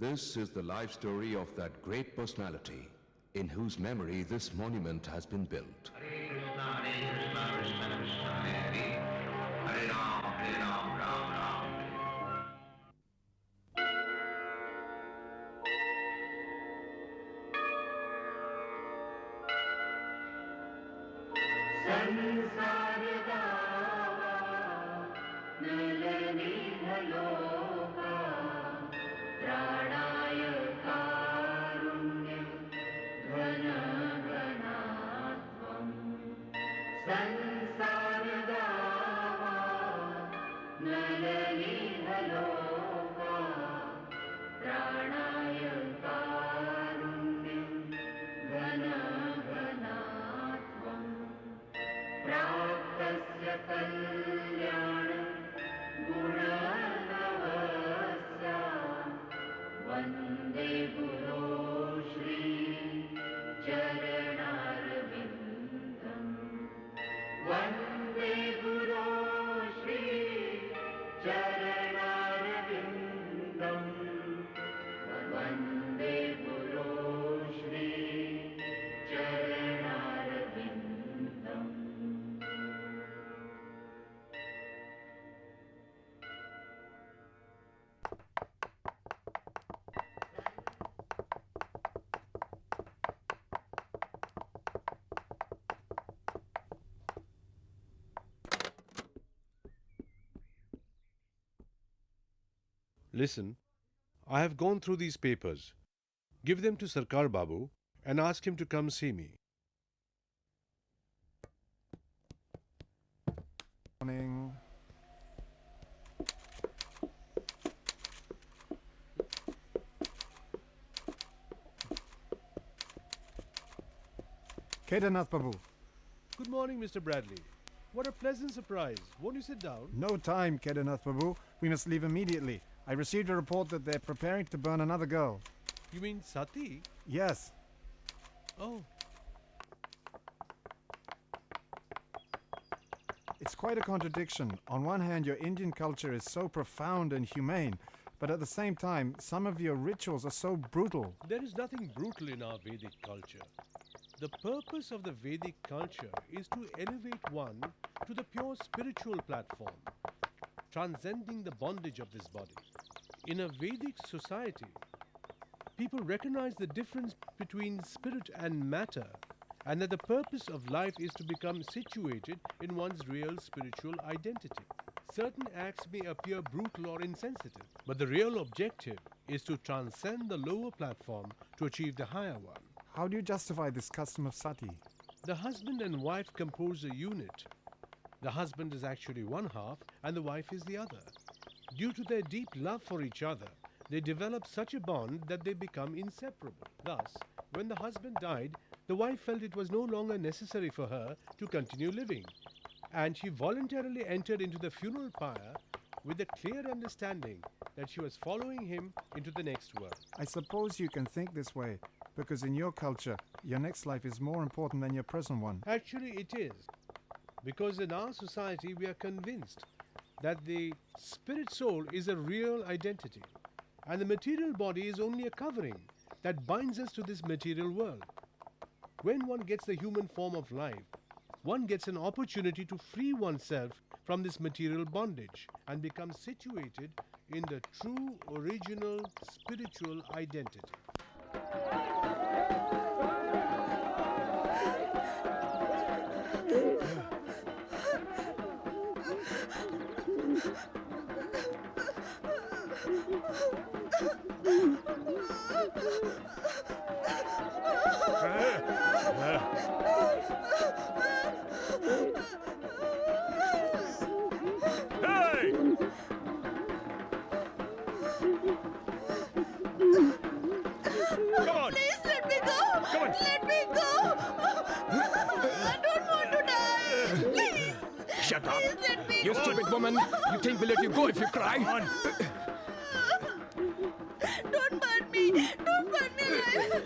This is the life story of that great personality in whose memory this monument has been built. Hare Krishna, Krishna Krishna, Hare Hare, Hare Ram, Ram Ram. Listen, I have gone through these papers. Give them to Sarkar Babu and ask him to come see me. Morning. Kedarnath Babu. Good morning, Mr. Bradley. What a pleasant surprise. Won't you sit down? No time, Kedarnath Babu. We must leave immediately. I received a report that they're preparing to burn another girl. You mean Sati? Yes. Oh. It's quite a contradiction. On one hand, your Indian culture is so profound and humane, but at the same time, some of your rituals are so brutal. There is nothing brutal in our Vedic culture. The purpose of the Vedic culture is to elevate one to the pure spiritual platform, transcending the bondage of this body. In a Vedic society, people recognize the difference between spirit and matter, and that the purpose of life is to become situated in one's real spiritual identity. Certain acts may appear brutal or insensitive, but the real objective is to transcend the lower platform to achieve the higher one. How do you justify this custom of sati? The husband and wife compose a unit. The husband is actually one half and the wife is the other. Due to their deep love for each other, they develop such a bond that they become inseparable. Thus, when the husband died, the wife felt it was no longer necessary for her to continue living, and she voluntarily entered into the funeral pyre with the clear understanding that she was following him into the next world. I suppose you can think this way, because in your culture, your next life is more important than your present one. Actually, it is. Because in our society, we are convinced that the spirit soul is a real identity, and the material body is only a covering that binds us to this material world. When one gets the human form of life, one gets an opportunity to free oneself from this material bondage and become situated in the true, original, spiritual identity. Shut up! You stupid woman! You think we'll let you go if you cry? Don't burn me! Don't burn me alive!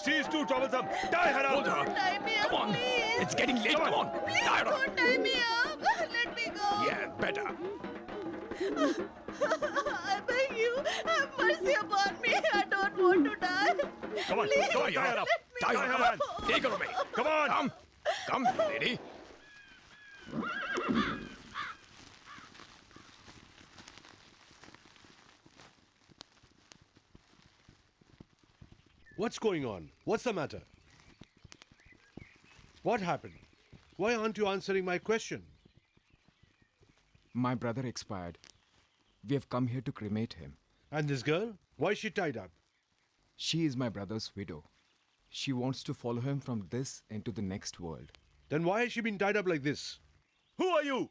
She is too troublesome! Tie her up! Don't tie me up, Come on! please! It's getting late, come on! Please Tie her don't up! tie me up! Let me go! Yeah, better! I beg you, have mercy upon me. I don't want to die. Come on, Please, come on, tie her up. Tie her, come on. Take her away. Come on. Come, lady. What's going on? What's the matter? What happened? Why aren't you answering my question? My brother expired. We have come here to cremate him. And this girl? Why is she tied up? She is my brother's widow. She wants to follow him from this into the next world. Then why has she been tied up like this? Who are you?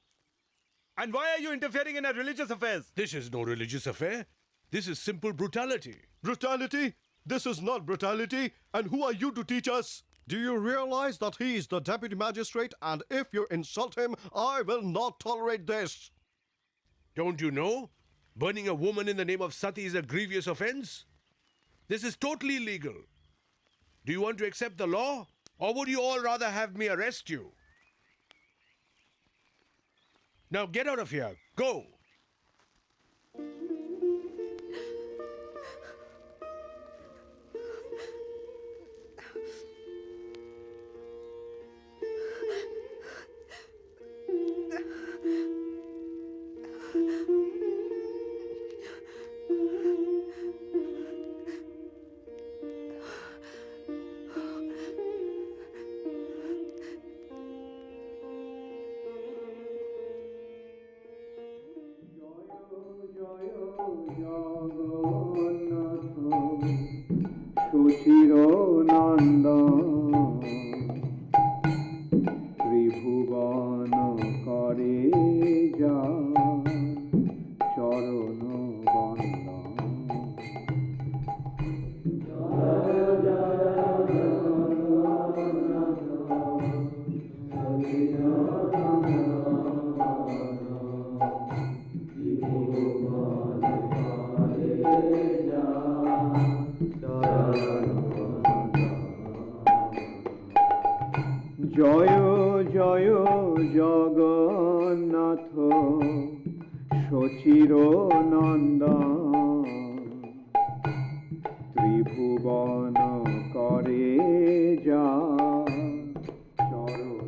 And why are you interfering in our religious affairs? This is no religious affair. This is simple brutality. Brutality? This is not brutality. And who are you to teach us? Do you realize that he is the deputy magistrate, and if you insult him, I will not tolerate this? Don't you know? Burning a woman in the name of sati is a grievous offense. This is totally illegal. Do you want to accept the law? Or would you all rather have me arrest you? Now get out of here. Go. ত্রিভুবন করে যা চরণ জয় জয় জগন্নাথ সচির নন্দন ত্রিভুবন করে যা চরণ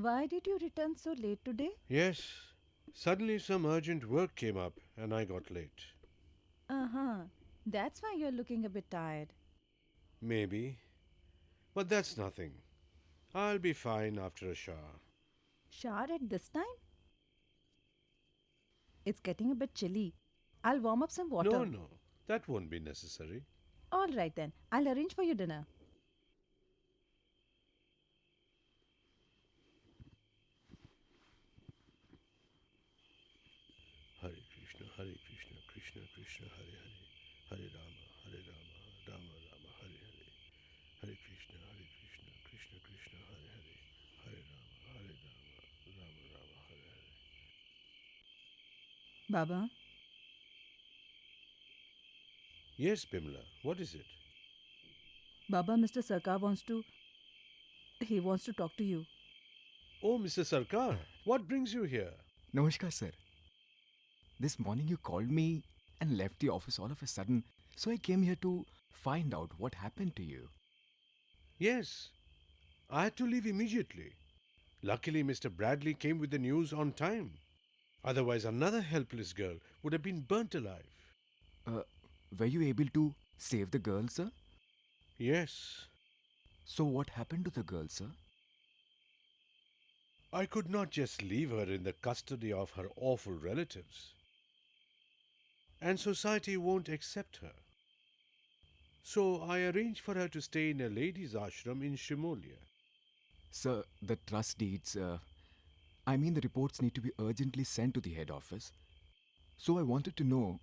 Why did you return so late today? Yes. Suddenly some urgent work came up and I got late. Uh-huh. That's why you're looking a bit tired. Maybe. But that's nothing. I'll be fine after a shower. Shower at this time? It's getting a bit chilly. I'll warm up some water. No. That won't be necessary. All right then. I'll arrange for your dinner. Hare Krishna, Krishna Krishna, Hare Hare, Hare Rama, Rama Rama, Hare Hare. Hare Krishna, Krishna Krishna, Hare Hare, Hare Rama, Rama Rama, Hare Hare. Baba, Yes, Bimla, what is it? Baba, Mr. Sarkar wants to talk to you. Oh, Mr. Sarkar, what brings you here? Namaskar, sir. This morning you called me and left the office all of a sudden, so I came here to find out what happened to you. Yes, I had to leave immediately. Luckily, Mr. Bradley came with the news on time. Otherwise, another helpless girl would have been burnt alive. Were you able to save the girl, sir? Yes. So what happened to the girl, sir? I could not just leave her in the custody of her awful relatives. and society won't accept her. So I arranged for her to stay in a ladies' ashram in Shimolia. Sir, the trust deeds, the reports need to be urgently sent to the head office. So I wanted to know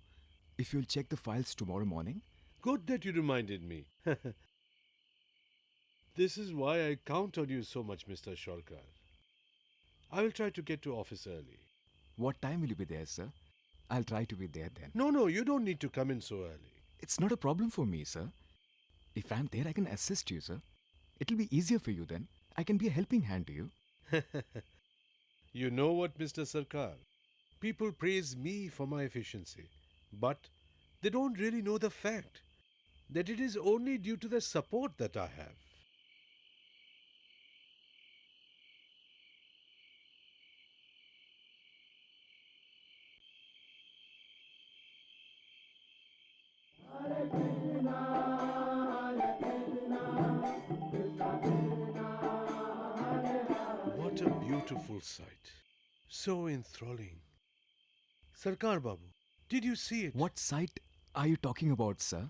if you'll check the files tomorrow morning. Good that you reminded me. This is why I count on you so much, Mr. Sholkar. I will try to get to office early. What time will you be there, sir? I'll try to be there then. No, you don't need to come in so early. It's not a problem for me, sir. If I'm there, I can assist you, sir. It'll be easier for you then. I can be a helping hand to you. You know what, Mr. Sarkar? People praise me for my efficiency, but they don't really know the fact that it is only due to the support that I have. What a beautiful sight. So enthralling. Sarkar Babu, did you see it? What sight are you talking about, sir?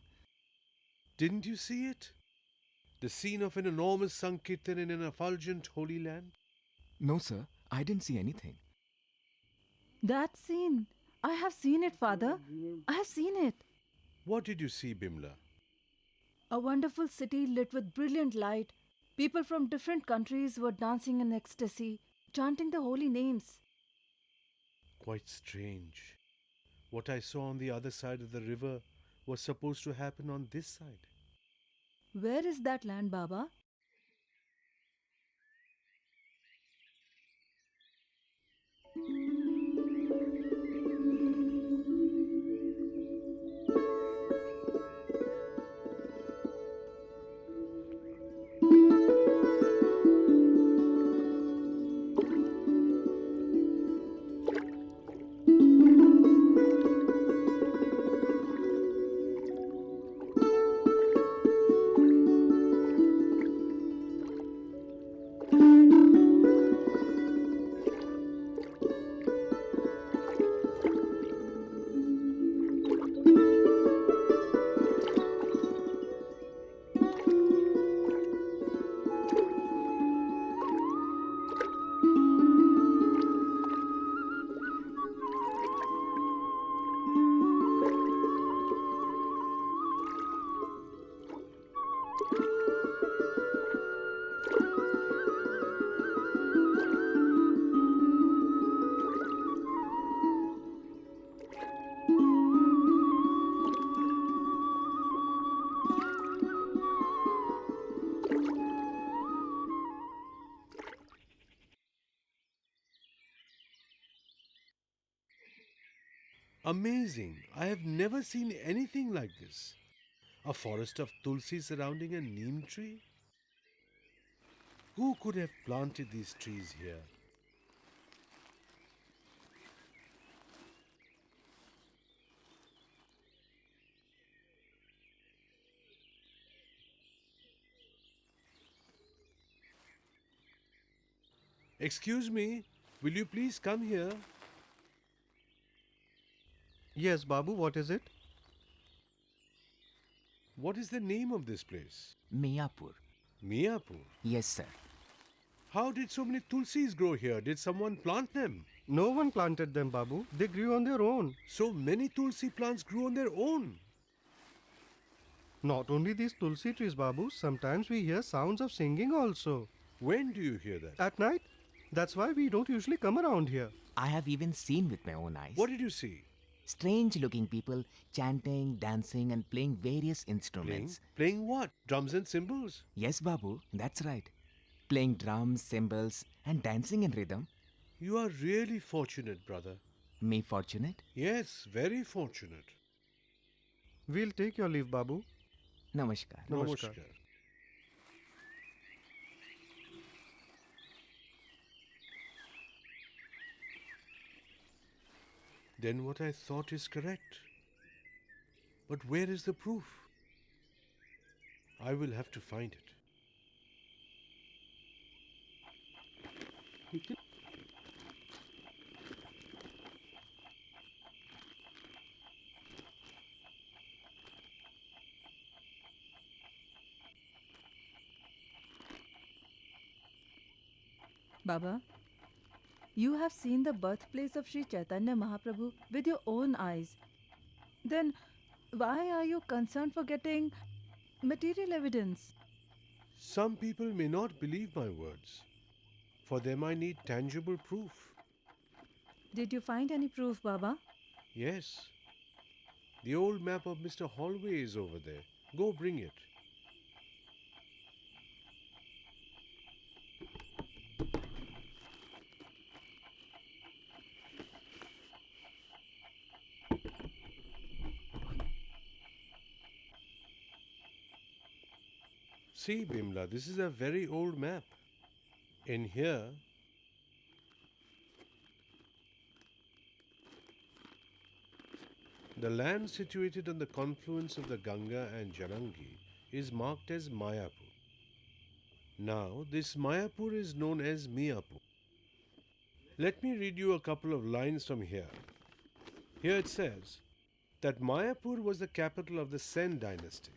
Didn't you see it? The scene of an enormous Sankirtan in an effulgent holy land? No, sir. I didn't see anything. That scene. I have seen it, Father. I have seen it. What did you see, Bimla? A wonderful city lit with brilliant light. People from different countries were dancing in ecstasy, chanting the holy names. Quite strange. What I saw on the other side of the river was supposed to happen on this side. Where is that land, Baba? Amazing. I have never seen anything like this. A forest of tulsi surrounding a neem tree? Who could have planted these trees here? Excuse me, will you please come here? Yes, Babu, what is it? What is the name of this place? Miyapur. Miyapur? Yes, sir. How did so many tulsis grow here? Did someone plant them? No one planted them, Babu. They grew on their own. So many tulsi plants grew on their own. Not only these tulsi trees, Babu, sometimes we hear sounds of singing also. When do you hear that? At night. That's why we don't usually come around here. I have even seen with my own eyes. What did you see? Strange looking people chanting, dancing and playing various instruments. Playing what? Drums and cymbals? Yes, Babu, that's right. Playing drums, cymbals and dancing in rhythm. You are really fortunate, brother. Me fortunate? Yes, very fortunate. We'll take your leave, Babu. Namaskar. Namaskar. Then what I thought is correct. But where is the proof? I will have to find it. Baba, you have seen the birthplace of Sri Chaitanya Mahaprabhu with your own eyes. Then why are you concerned for getting material evidence? Some people may not believe my words. For them I need tangible proof. Did you find any proof, Baba? Yes. The old map of Mr. Holloway is over there. Go bring it. See, Bimla, this is a very old map. In here, the land situated on the confluence of the Ganga and Jalangi is marked as Mayapur. Now, this Mayapur is known as Miyapur. Let me read you a couple of lines from here. Here it says that Mayapur was the capital of the Sen dynasty.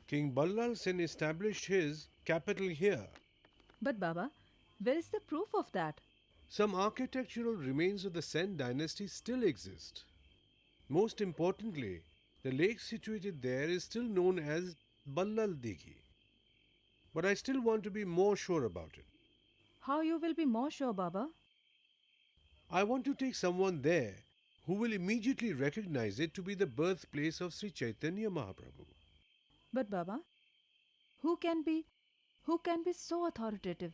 King Ballal Sen established his capital here. But Baba, where is the proof of that? Some architectural remains of the Sen dynasty still exist. Most importantly, the lake situated there is still known as Ballal Dighi. But I still want to be more sure about it. How you will be more sure, Baba? I want to take someone there who will immediately recognize it to be the birthplace of Sri Chaitanya Mahaprabhu. But Baba, who can be so authoritative?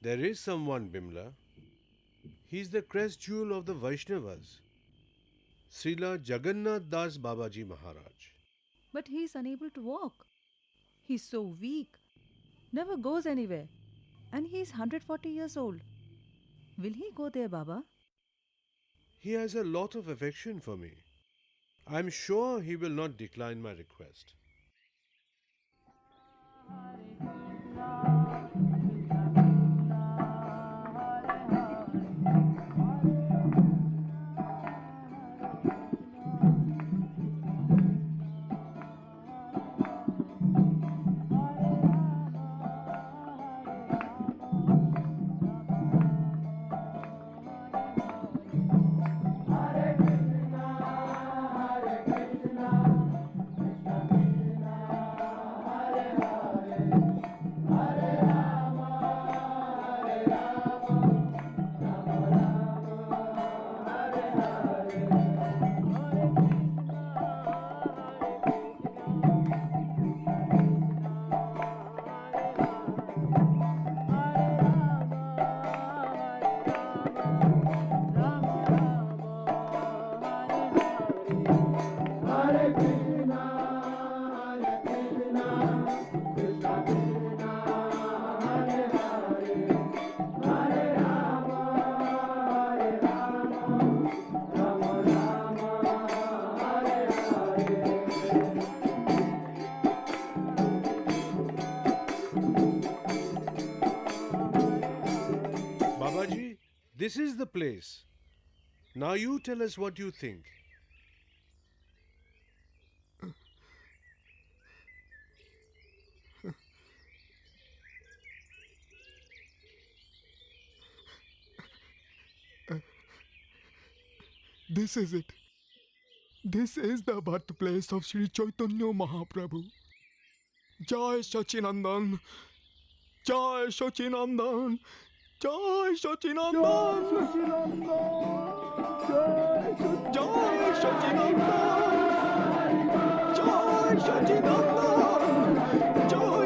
There is someone, Bimla. He's the crest jewel of the Vaishnavas. Srila Jagannath Das Babaji Maharaj. But he is unable to walk. He's so weak, never goes anywhere. And he is 140 years old. Will he go there, Baba? He has a lot of affection for me. I'm sure he will not decline my request. Babaji, this is the place. Now you tell us what you think. This is it. This is the birthplace of Sri Chaitanya Mahaprabhu. Jai Sachinandan! Jai Sachinandan! Jai Sachinandan! Jai Sachinandan! Jai Sachinandan! Jai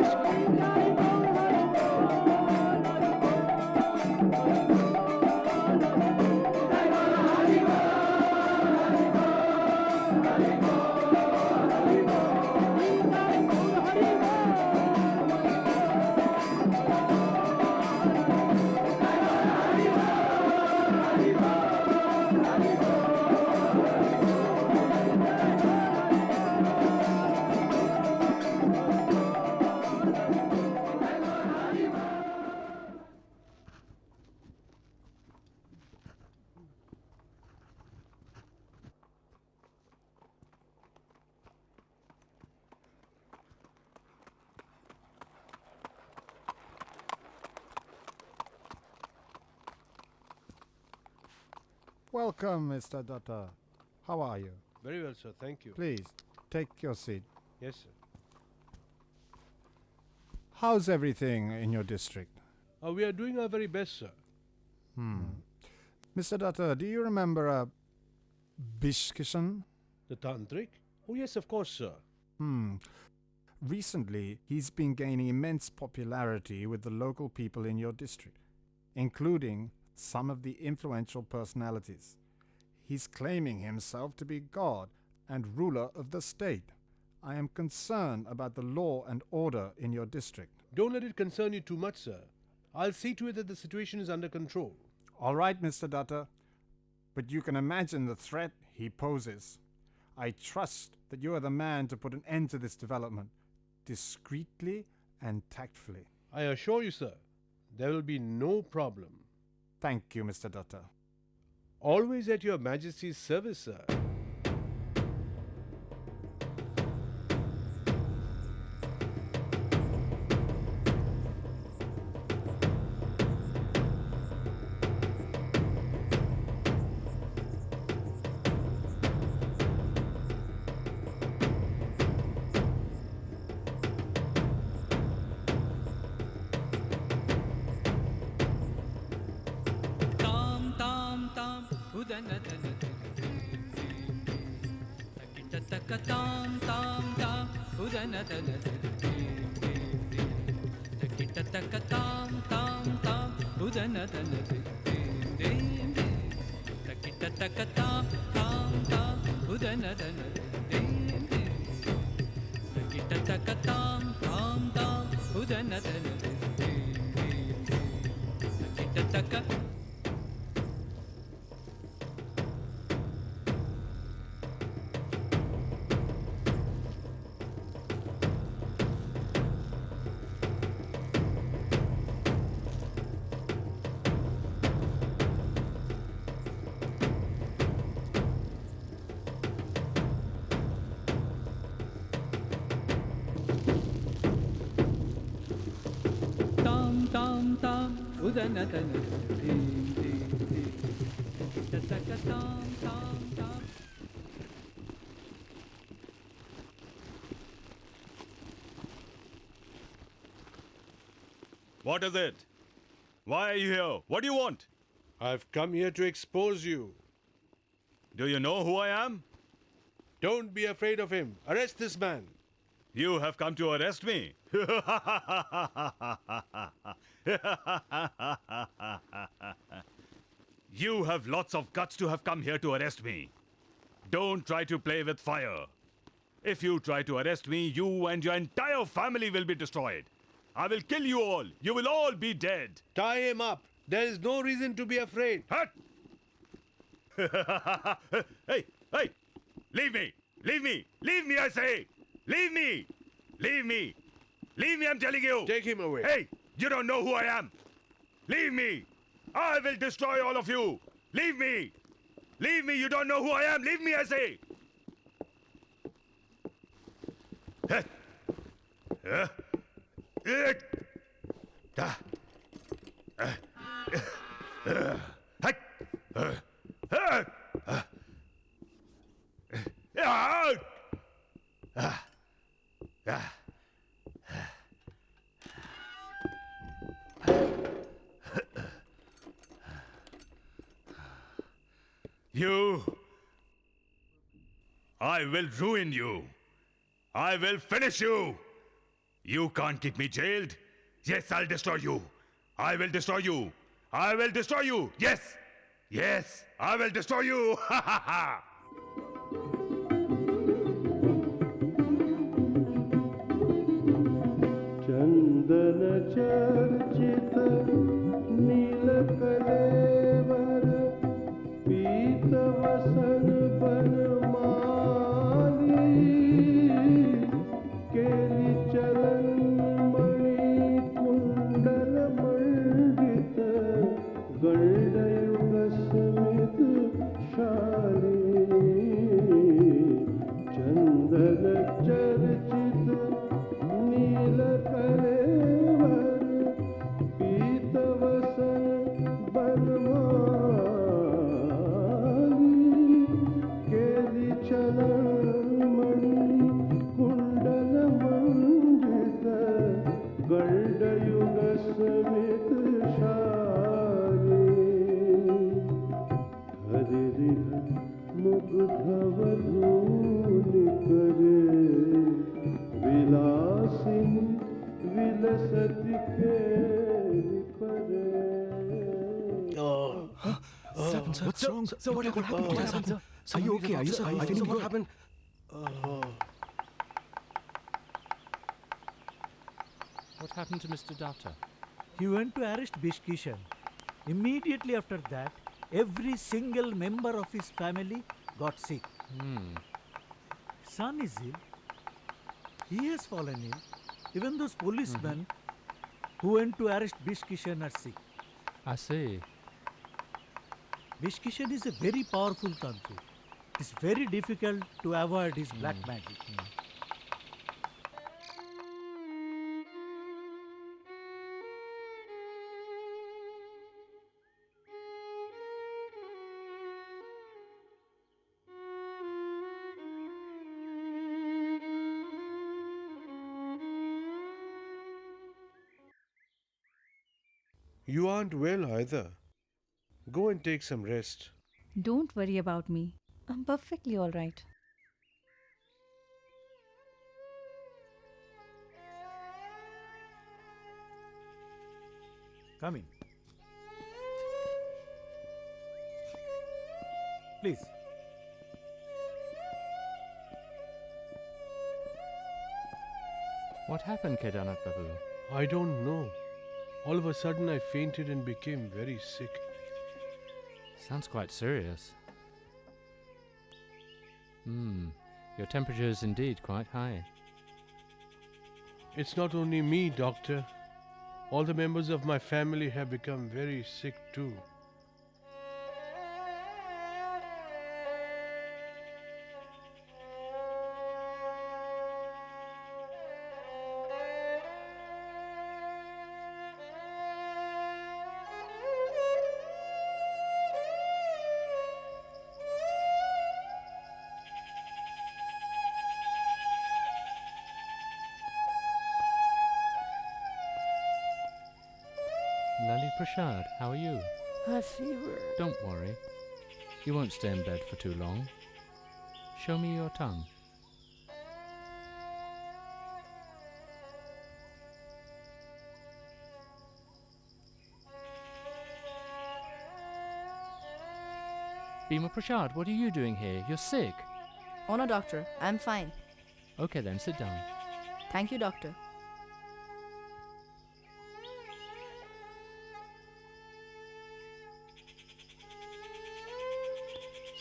Welcome, Mr. Datta. How are you? Very well, sir. Thank you. Please, take your seat. Yes, sir. How's everything in your district? We are doing our very best, sir. Mr. Datta, do you remember Bishkishan? The Tantric? Oh, yes, of course, sir. Recently, he's been gaining immense popularity with the local people in your district, including some of the influential personalities. He's claiming himself to be God and ruler of the state. I am concerned about the law and order in your district. Don't let it concern you too much, sir. I'll see to it that the situation is under control. All right, Mr. Datta, but you can imagine the threat he poses. I trust that you are the man to put an end to this development, discreetly and tactfully. I assure you, sir, there will be no problem. Thank you, Mr. Datta. Always at your Majesty's service, sir. What is it? Why are you here? What do you want? I've come here to expose you. Do you know who I am? Don't be afraid of him. Arrest this man. You have come to arrest me. You have lots of guts to have come here to arrest me. Don't try to play with fire. If you try to arrest me, you and your entire family will be destroyed. I will kill you all. You will all be dead. Tie him up. There is no reason to be afraid. Hut! Hey, hey! Leave me! Leave me! Leave me, I say! Leave me! Leave me! Leave me, I'm telling you! Take him away. Hey! You don't know who I am! Leave me! I will destroy all of you! Leave me! Leave me! You don't know who I am! Leave me, I say! You! I will ruin you! I will finish you! You can't keep me jailed! Yes, I'll destroy you! I will destroy you! I will destroy you! Yes! Yes! I will destroy you! Ha ha ha! चंदन चर्चित नील कलेवर पीत वसन बनमाली केली चलन मणि कुंडल मंडित गंडयुग स्मित शाली चंदन चर्चित नील कलेवर happened, sir? What's wrong? Sir, what happened? What happened, sir? Are you okay? Are you feeling What good? happened? What happened to Mr. Datta? He went to arrest Bishkishan. Immediately after that, every single member of his family got sick. Son is ill. He has fallen ill. Even those policemen who went to arrest Bishkishan are sick. I see. Bishkishan is a very powerful country. It's very difficult to avoid his black magic. You aren't well either. Go and take some rest. Don't worry about me. I'm perfectly all right. Come in. Please. What happened, Kedarnath Babu? I don't know. All of a sudden I fainted and became very sick. Sounds quite serious. Your temperature is indeed quite high. It's not only me, doctor. All the members of my family have become very sick too. Lali Prasad, how are you? A fever. Don't worry. You won't stay in bed for too long. Show me your tongue. Bhima Prasad, what are you doing here? You're sick. Oh no, doctor. I'm fine. Okay then, sit down. Thank you, doctor.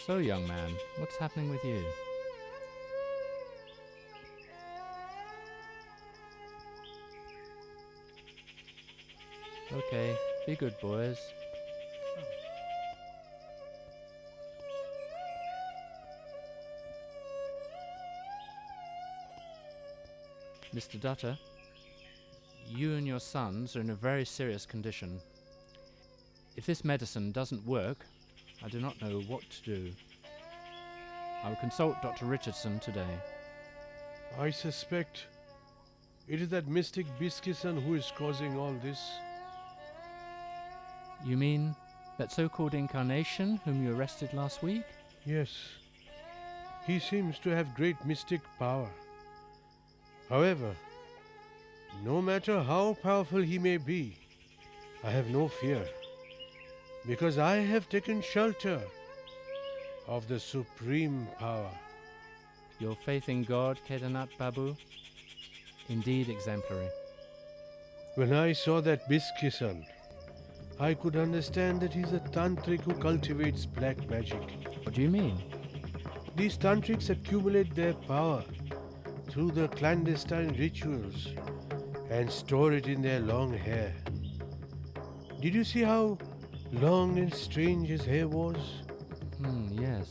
So, young man, what's happening with you? Okay, be good boys. Mr. Datta, you and your sons are in a very serious condition. If this medicine doesn't work, I do not know what to do. I will consult Dr. Richardson today. I suspect it is that mystic Bishkishan who is causing all this. You mean that so-called incarnation whom you arrested last week? Yes. He seems to have great mystic power. However, no matter how powerful he may be, I have no fear, because I have taken shelter of the supreme power. Your faith in God, Kedarnath Babu, indeed exemplary. When I saw that Bishkishan, I could understand that he's a tantric who cultivates black magic. What do you mean? These tantrics accumulate their power through the clandestine rituals and store it in their long hair. Did you see how long and strange his hair was? Yes.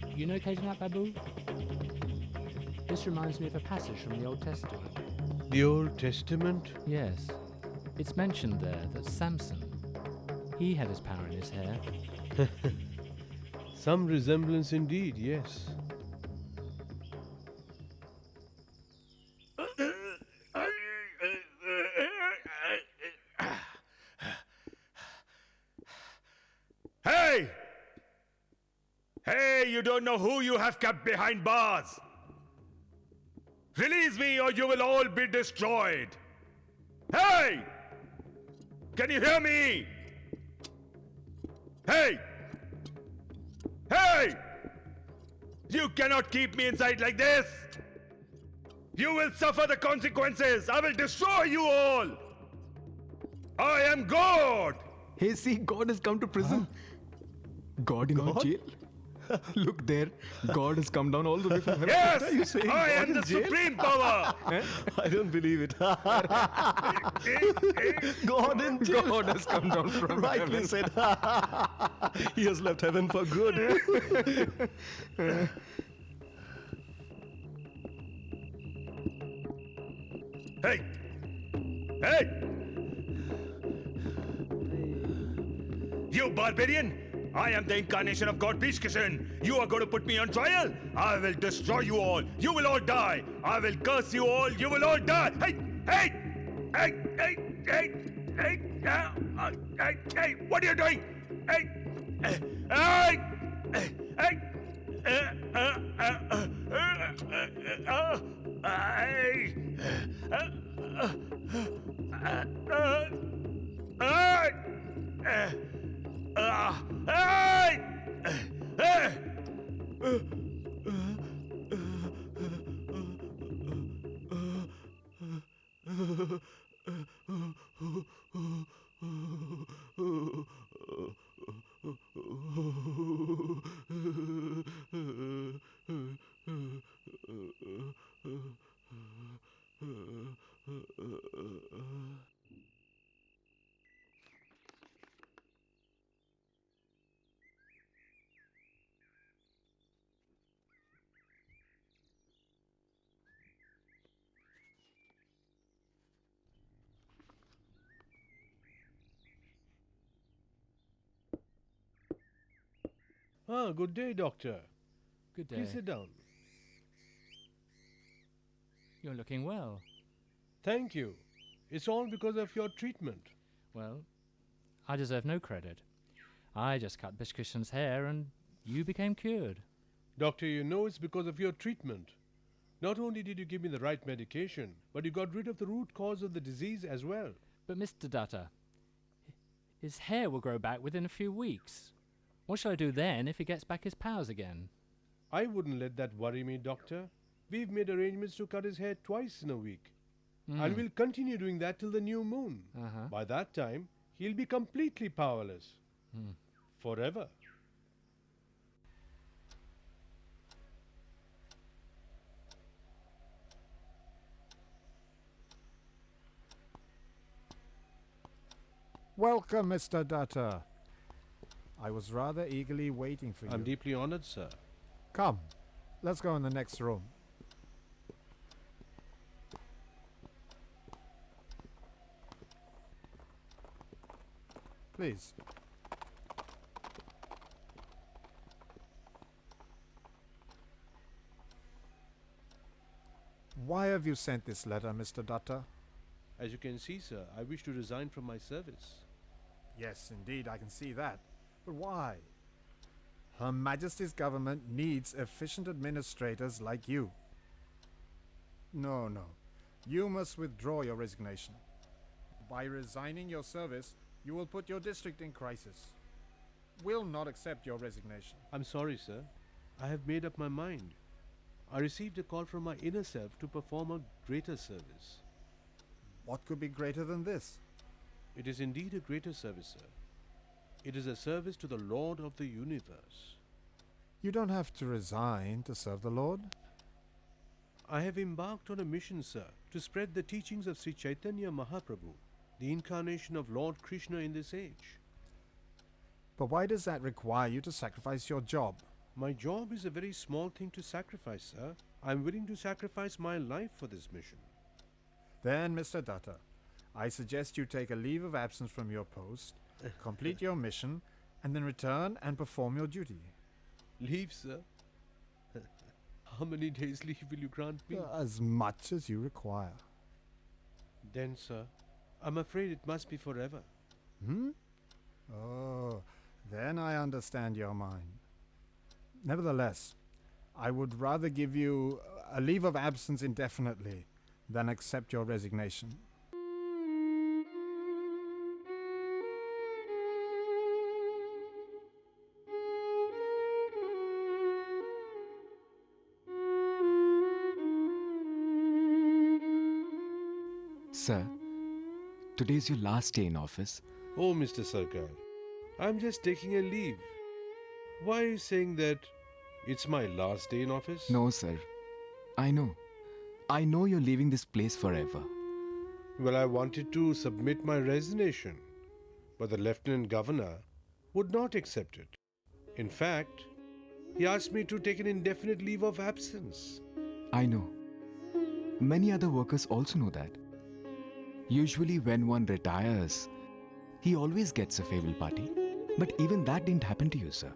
You know, Kedarnath Babu, this reminds me of a passage from the Old Testament. The Old Testament? Yes. It's mentioned there that Samson, he had his power in his hair. Some resemblance indeed, yes. Hey! Hey, you don't know who you have kept behind bars. Release me or you will all be destroyed. Hey! Can you hear me? Hey! Hey! You cannot keep me inside like this! You will suffer the consequences! I will destroy you all! I am God! Hey, see, God has come to prison. God in our jail? Look there, God has come down all the way from heaven. Yes! What are you saying? I God am in the jail? supreme power! I don't believe it. God in jail. God has come down from Rightly heaven. said. He has left heaven for good. Hey! Hey! You barbarian! I am the incarnation of God Krishna. You are going to put me on trial? I will destroy you all. You will all die. I will curse you all. You will all die. Hey! Hey! Hey! Hey! Hey! Hey! Hey! Hey! What are you doing? Hey! Hey! Hey! Hey! Ah, good day, Doctor. Good day. Please sit down. You're looking well. Thank you. It's all because of your treatment. Well, I deserve no credit. I just cut Bishkishan's hair and you became cured. Doctor, you know it's because of your treatment. Not only did you give me the right medication, but you got rid of the root cause of the disease as well. But Mr. Datta, his hair will grow back within a few weeks. What shall I do then if he gets back his powers again? I wouldn't let that worry me, Doctor. We've made arrangements to cut his hair twice in a week. And we'll continue doing that till the new moon. By that time, he'll be completely powerless. Forever. Welcome, Mr. Datta. I was rather eagerly waiting for you. I'm deeply honored, sir. Come, let's go in the next room. Please. Why have you sent this letter, Mr. Datta? As you can see, sir, I wish to resign from my service. Yes, indeed, I can see that. But why? Her Majesty's government needs efficient administrators like you. No. You must withdraw your resignation. By resigning your service, you will put your district in crisis. We'll not accept your resignation. I'm sorry, sir. I have made up my mind. I received a call from my inner self to perform a greater service. What could be greater than this? It is indeed a greater service, sir. It is a service to the Lord of the universe. You don't have to resign to serve the Lord. I have embarked on a mission, sir, to spread the teachings of Sri Caitanya Mahaprabhu, the incarnation of Lord Krishna in this age. But why does that require you to sacrifice your job? My job is a very small thing to sacrifice, sir. I'm willing to sacrifice my life for this mission. Then, Mr. Datta, I suggest you take a leave of absence from your post, complete your mission, and then return and perform your duty. Leave, sir? How many days leave will you grant me? As much as you require. Then, sir, I'm afraid it must be forever. Oh, then I understand your mind. Nevertheless, I would rather give you a leave of absence indefinitely than accept your resignation. Sir, today's your last day in office. Oh, Mr. Sarkar, I'm just taking a leave. Why are you saying that it's my last day in office? No, sir. I know. I know you're leaving this place forever. Well, I wanted to submit my resignation, but the Lieutenant Governor would not accept it. In fact, he asked me to take an indefinite leave of absence. I know. Many other workers also know that. Usually when one retires, he always gets a farewell party. But even that didn't happen to you, sir.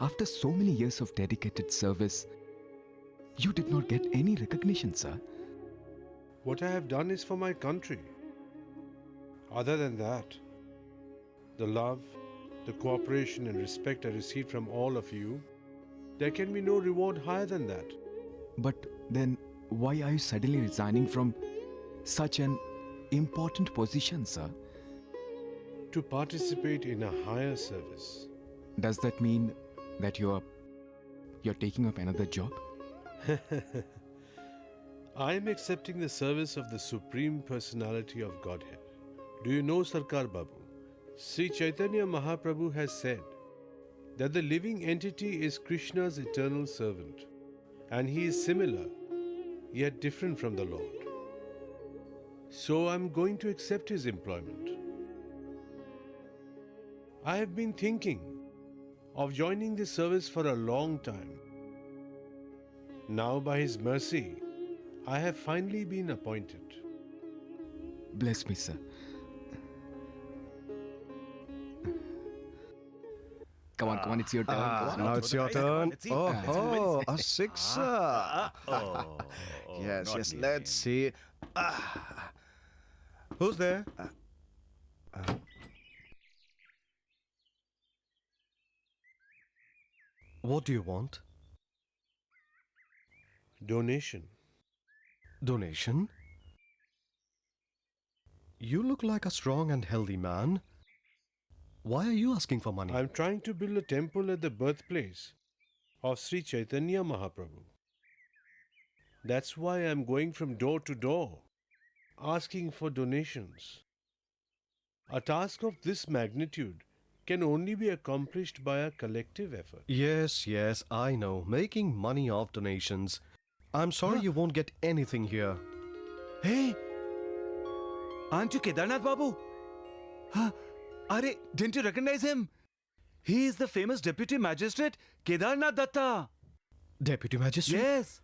After so many years of dedicated service, you did not get any recognition, sir. What I have done is for my country. Other than that, the love, the cooperation and respect I received from all of you, there can be no reward higher than that. But then, why are you suddenly resigning from such an important position, sir? To participate in a higher service. Does that mean that you're taking up another job? I am accepting the service of the Supreme Personality of Godhead. Do you know, Sarkar Babu? Sri Chaitanya Mahaprabhu has said that the living entity is Krishna's eternal servant, and he is similar, yet different from the Lord. So I am going to accept his employment. I have been thinking of joining this service for a long time. Now, by his mercy, I have finally been appointed. Bless me, sir. Come on, it's your turn. Now it's your turn. Oh, a sixer. Yes, let's see. Who's there? What do you want? Donation. Donation? You look like a strong and healthy man. Why are you asking for money? I'm trying to build a temple at the birthplace of Sri Chaitanya Mahaprabhu. That's why I'm going from door to door, asking for donations. A task of this magnitude can only be accomplished by a collective effort. Yes, I know. Making money off donations. I'm sorry you won't get anything here. Hey! Aren't you Kedarnath Babu? Are, didn't you recognize him? He is the famous deputy magistrate, Kedarnath Datta. Deputy magistrate? Yes.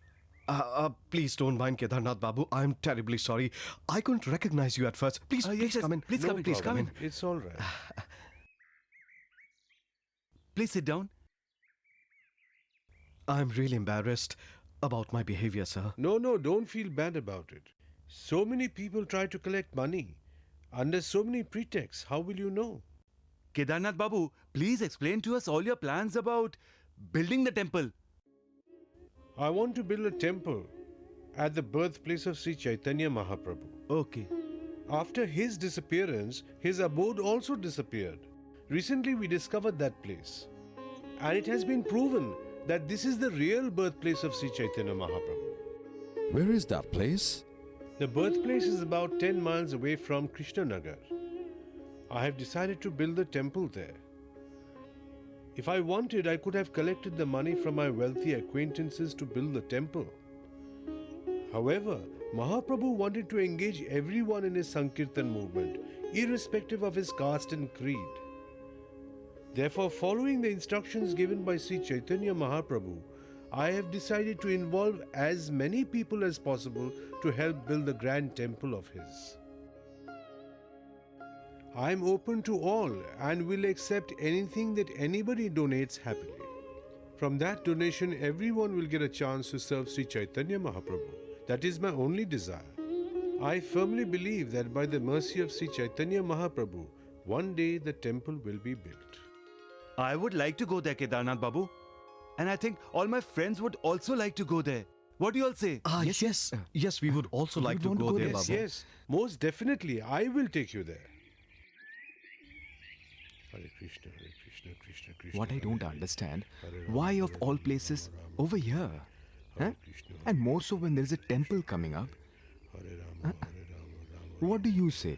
Please don't mind Kedarnath Babu. I'm terribly sorry. I couldn't recognize you at first. Please come in. Please come in. It's all right. Please sit down. I'm really embarrassed about my behavior, sir. No, don't feel bad about it. So many people try to collect money. Under so many pretexts, how will you know? Kedarnath Babu, please explain to us all your plans about building the temple. I want to build a temple at the birthplace of Sri Chaitanya Mahaprabhu. Okay. After his disappearance, his abode also disappeared. Recently we discovered that place. And it has been proven that this is the real birthplace of Sri Chaitanya Mahaprabhu. Where is that place? The birthplace is about 10 miles away from Krishna Nagar. I have decided to build the temple there. If I wanted, I could have collected the money from my wealthy acquaintances to build the temple. However, Mahaprabhu wanted to engage everyone in his Sankirtan movement, irrespective of his caste and creed. Therefore, following the instructions given by Sri Chaitanya Mahaprabhu, I have decided to involve as many people as possible to help build the grand temple of his. I am open to all and will accept anything that anybody donates happily. From that donation, everyone will get a chance to serve Sri Chaitanya Mahaprabhu. That is my only desire. I firmly believe that by the mercy of Sri Chaitanya Mahaprabhu, one day the temple will be built. I would like to go there, Kedarnath Babu. And I think all my friends would also like to go there. What do you all say? Yes, we would also like to go there, Babu. Yes, most definitely. I will take you there. Hare Krishna, Hare Krishna, Krishna Krishna. What I don't understand, why of all places over here? Huh? And more so when there is a temple coming up. What do you say?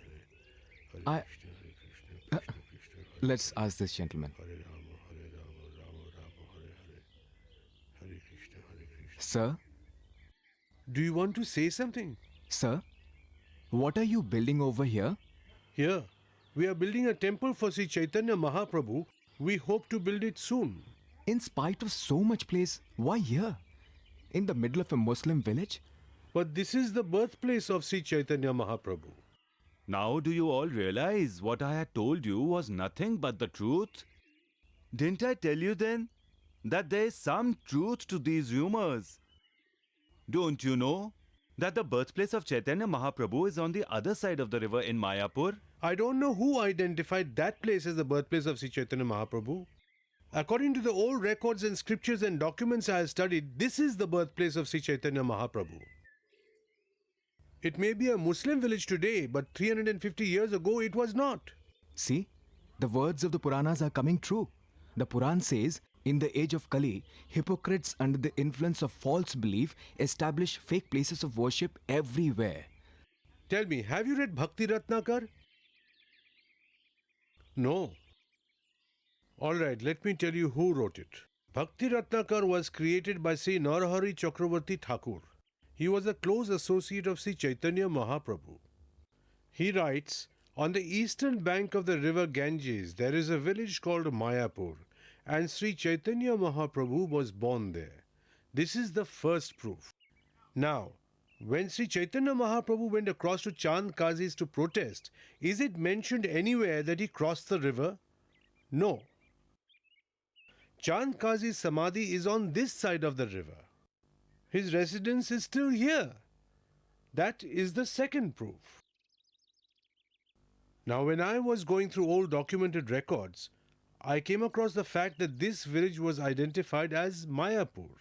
Let's ask this gentleman. Sir? Do you want to say something? Sir? What are you building over here? Here, we are building a temple for Sri Chaitanya Mahaprabhu. We hope to build it soon. In spite of so much place, why here? In the middle of a Muslim village? But this is the birthplace of Sri Chaitanya Mahaprabhu. Now do you all realize what I had told you was nothing but the truth? Didn't I tell you then that there is some truth to these rumors? Don't you know that the birthplace of Chaitanya Mahaprabhu is on the other side of the river in Mayapur? I don't know who identified that place as the birthplace of Sri Chaitanya Mahaprabhu. According to the old records and scriptures and documents I have studied, this is the birthplace of Sri Chaitanya Mahaprabhu. It may be a Muslim village today, but 350 years ago it was not. See, the words of the Puranas are coming true. The Puran says, in the age of Kali, hypocrites under the influence of false belief establish fake places of worship everywhere. Tell me, have you read Bhakti Ratnakar? No. Alright, let me tell you who wrote it. Bhakti Ratnakar was created by Sri Narahari Chakravarti Thakur. He was a close associate of Sri Chaitanya Mahaprabhu. He writes, on the eastern bank of the river Ganges, there is a village called Mayapur, and Sri Chaitanya Mahaprabhu was born there. This is the first proof. Now, when Sri Chaitanya Mahaprabhu went across to Chand Kazis to protest, is it mentioned anywhere that he crossed the river? No. Chand Kazi's Samadhi is on this side of the river. His residence is still here. That is the second proof. Now, when I was going through old documented records, I came across the fact that this village was identified as Mayapur.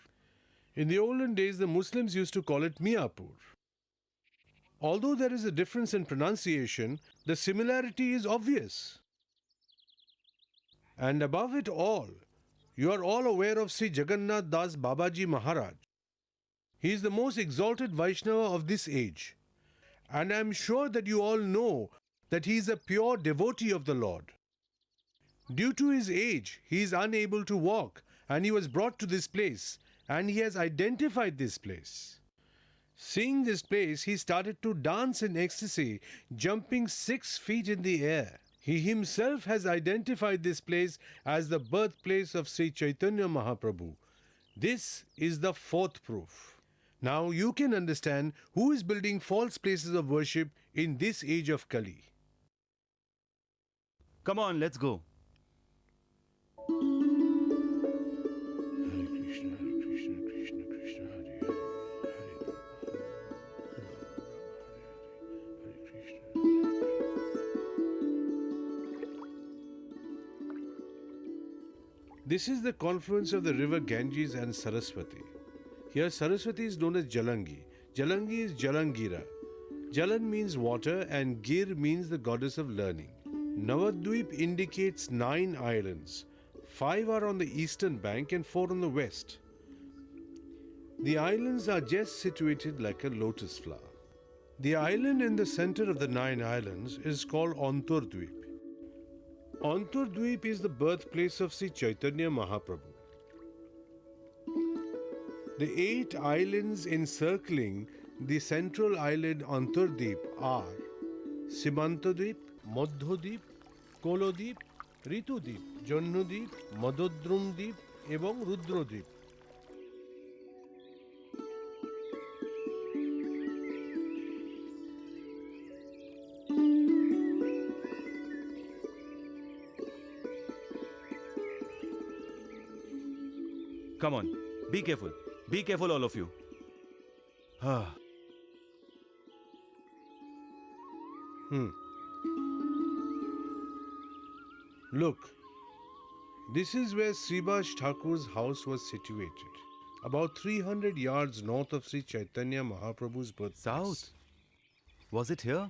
In the olden days, the Muslims used to call it Miapur. Although there is a difference in pronunciation, the similarity is obvious. And above it all, you are all aware of Sri Jagannath Das Babaji Maharaj. He is the most exalted Vaishnava of this age. And I am sure that you all know that he is a pure devotee of the Lord. Due to his age, he is unable to walk, and he was brought to this place, and he has identified this place. Seeing this place, he started to dance in ecstasy, jumping 6 feet in the air. He himself has identified this place as the birthplace of Sri Chaitanya Mahaprabhu. This is the fourth proof. Now you can understand who is building false places of worship in this age of Kali. Come on, let's go. This is the confluence of the river Ganges and Saraswati. Here Saraswati is known as Jalangi. Jalangi is Jalangira. Jalan means water and Gir means the goddess of learning. Navadvip indicates 9 islands. 5 are on the eastern bank and 4 on the west. The islands are just situated like a lotus flower. The island in the center of the 9 islands is called Antardvip. Antardvip is the birthplace of Sri Chaitanya Mahaprabhu. The 8 islands encircling the central island Antardvip are Simantadvip, Madhyadvip, Kolodvip, Ritudvip, Jannudvip, Madodrumdvip এবং Rudrodvip. Come on, be careful. Be careful, all of you. Look, this is where Sribas Thakur's house was situated, about 300 yards north of Sri Chaitanya Mahaprabhu's birthplace. South? Was it here?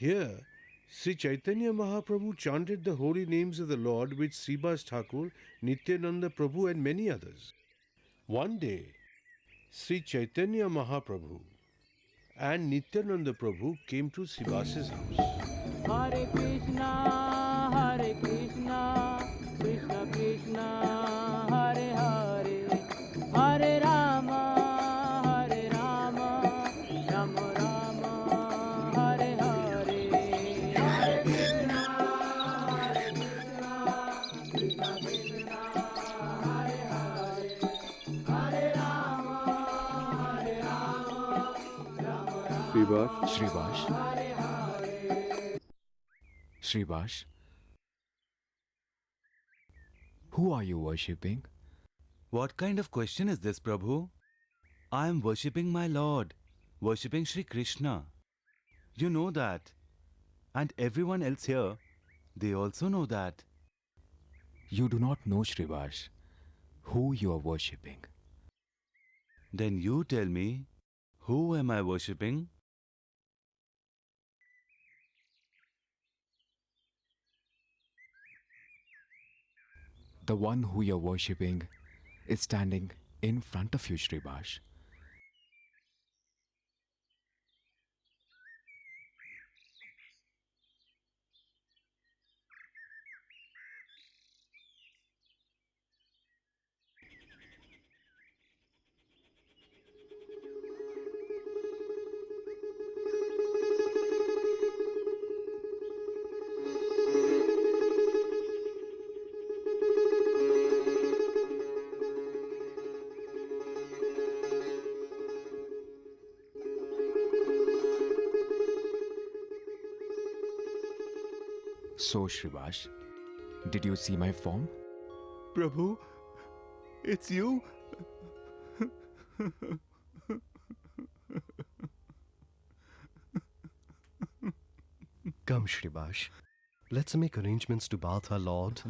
Here, Sri Chaitanya Mahaprabhu chanted the holy names of the Lord with Sribas Thakur, Nityananda Prabhu and many others. One day, Sri Chaitanya Mahaprabhu and Nityananda Prabhu came to Sribas's house. Hare Krishna, Krishna Krishna, Hare Hare, Hare Rama, Rama Rama, Hare Hare. Hare Krishna, Krishna Krishna, Hare Hare, Hare Rama, Rama Rama. Sribash, who are you worshipping? What kind of question is this, Prabhu? I am worshipping my Lord, worshipping Sri Krishna. You know that. And everyone else here, they also know that. You do not know, Sribash, who you are worshipping. Then you tell me, who am I worshipping? The one who you are worshipping is standing in front of you, Sribash. So, Sribash, did you see my form? Prabhu, it's you. Come, Sribash. Let's make arrangements to bath our Lord.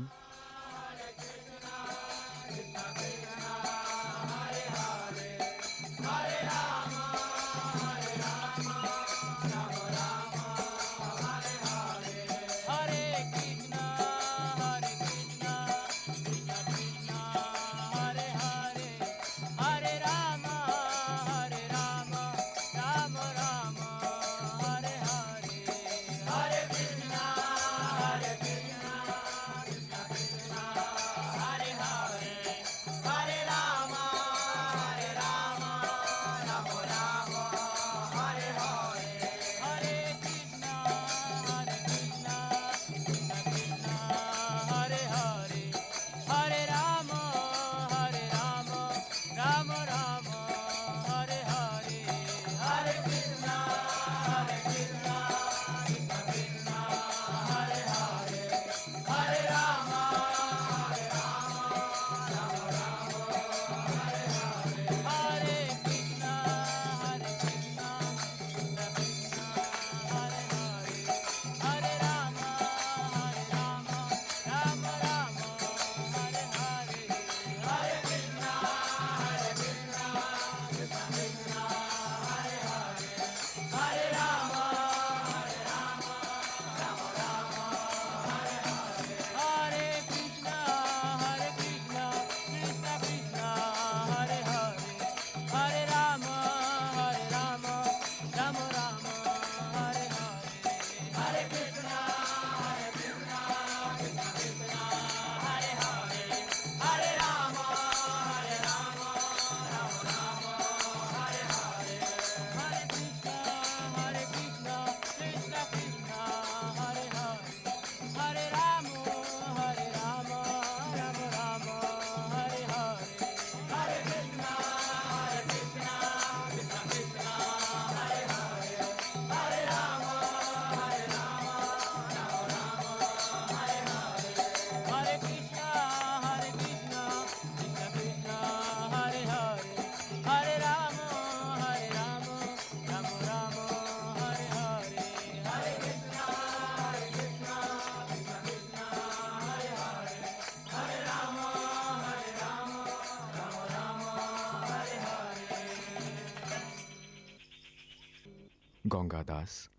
Gangadas,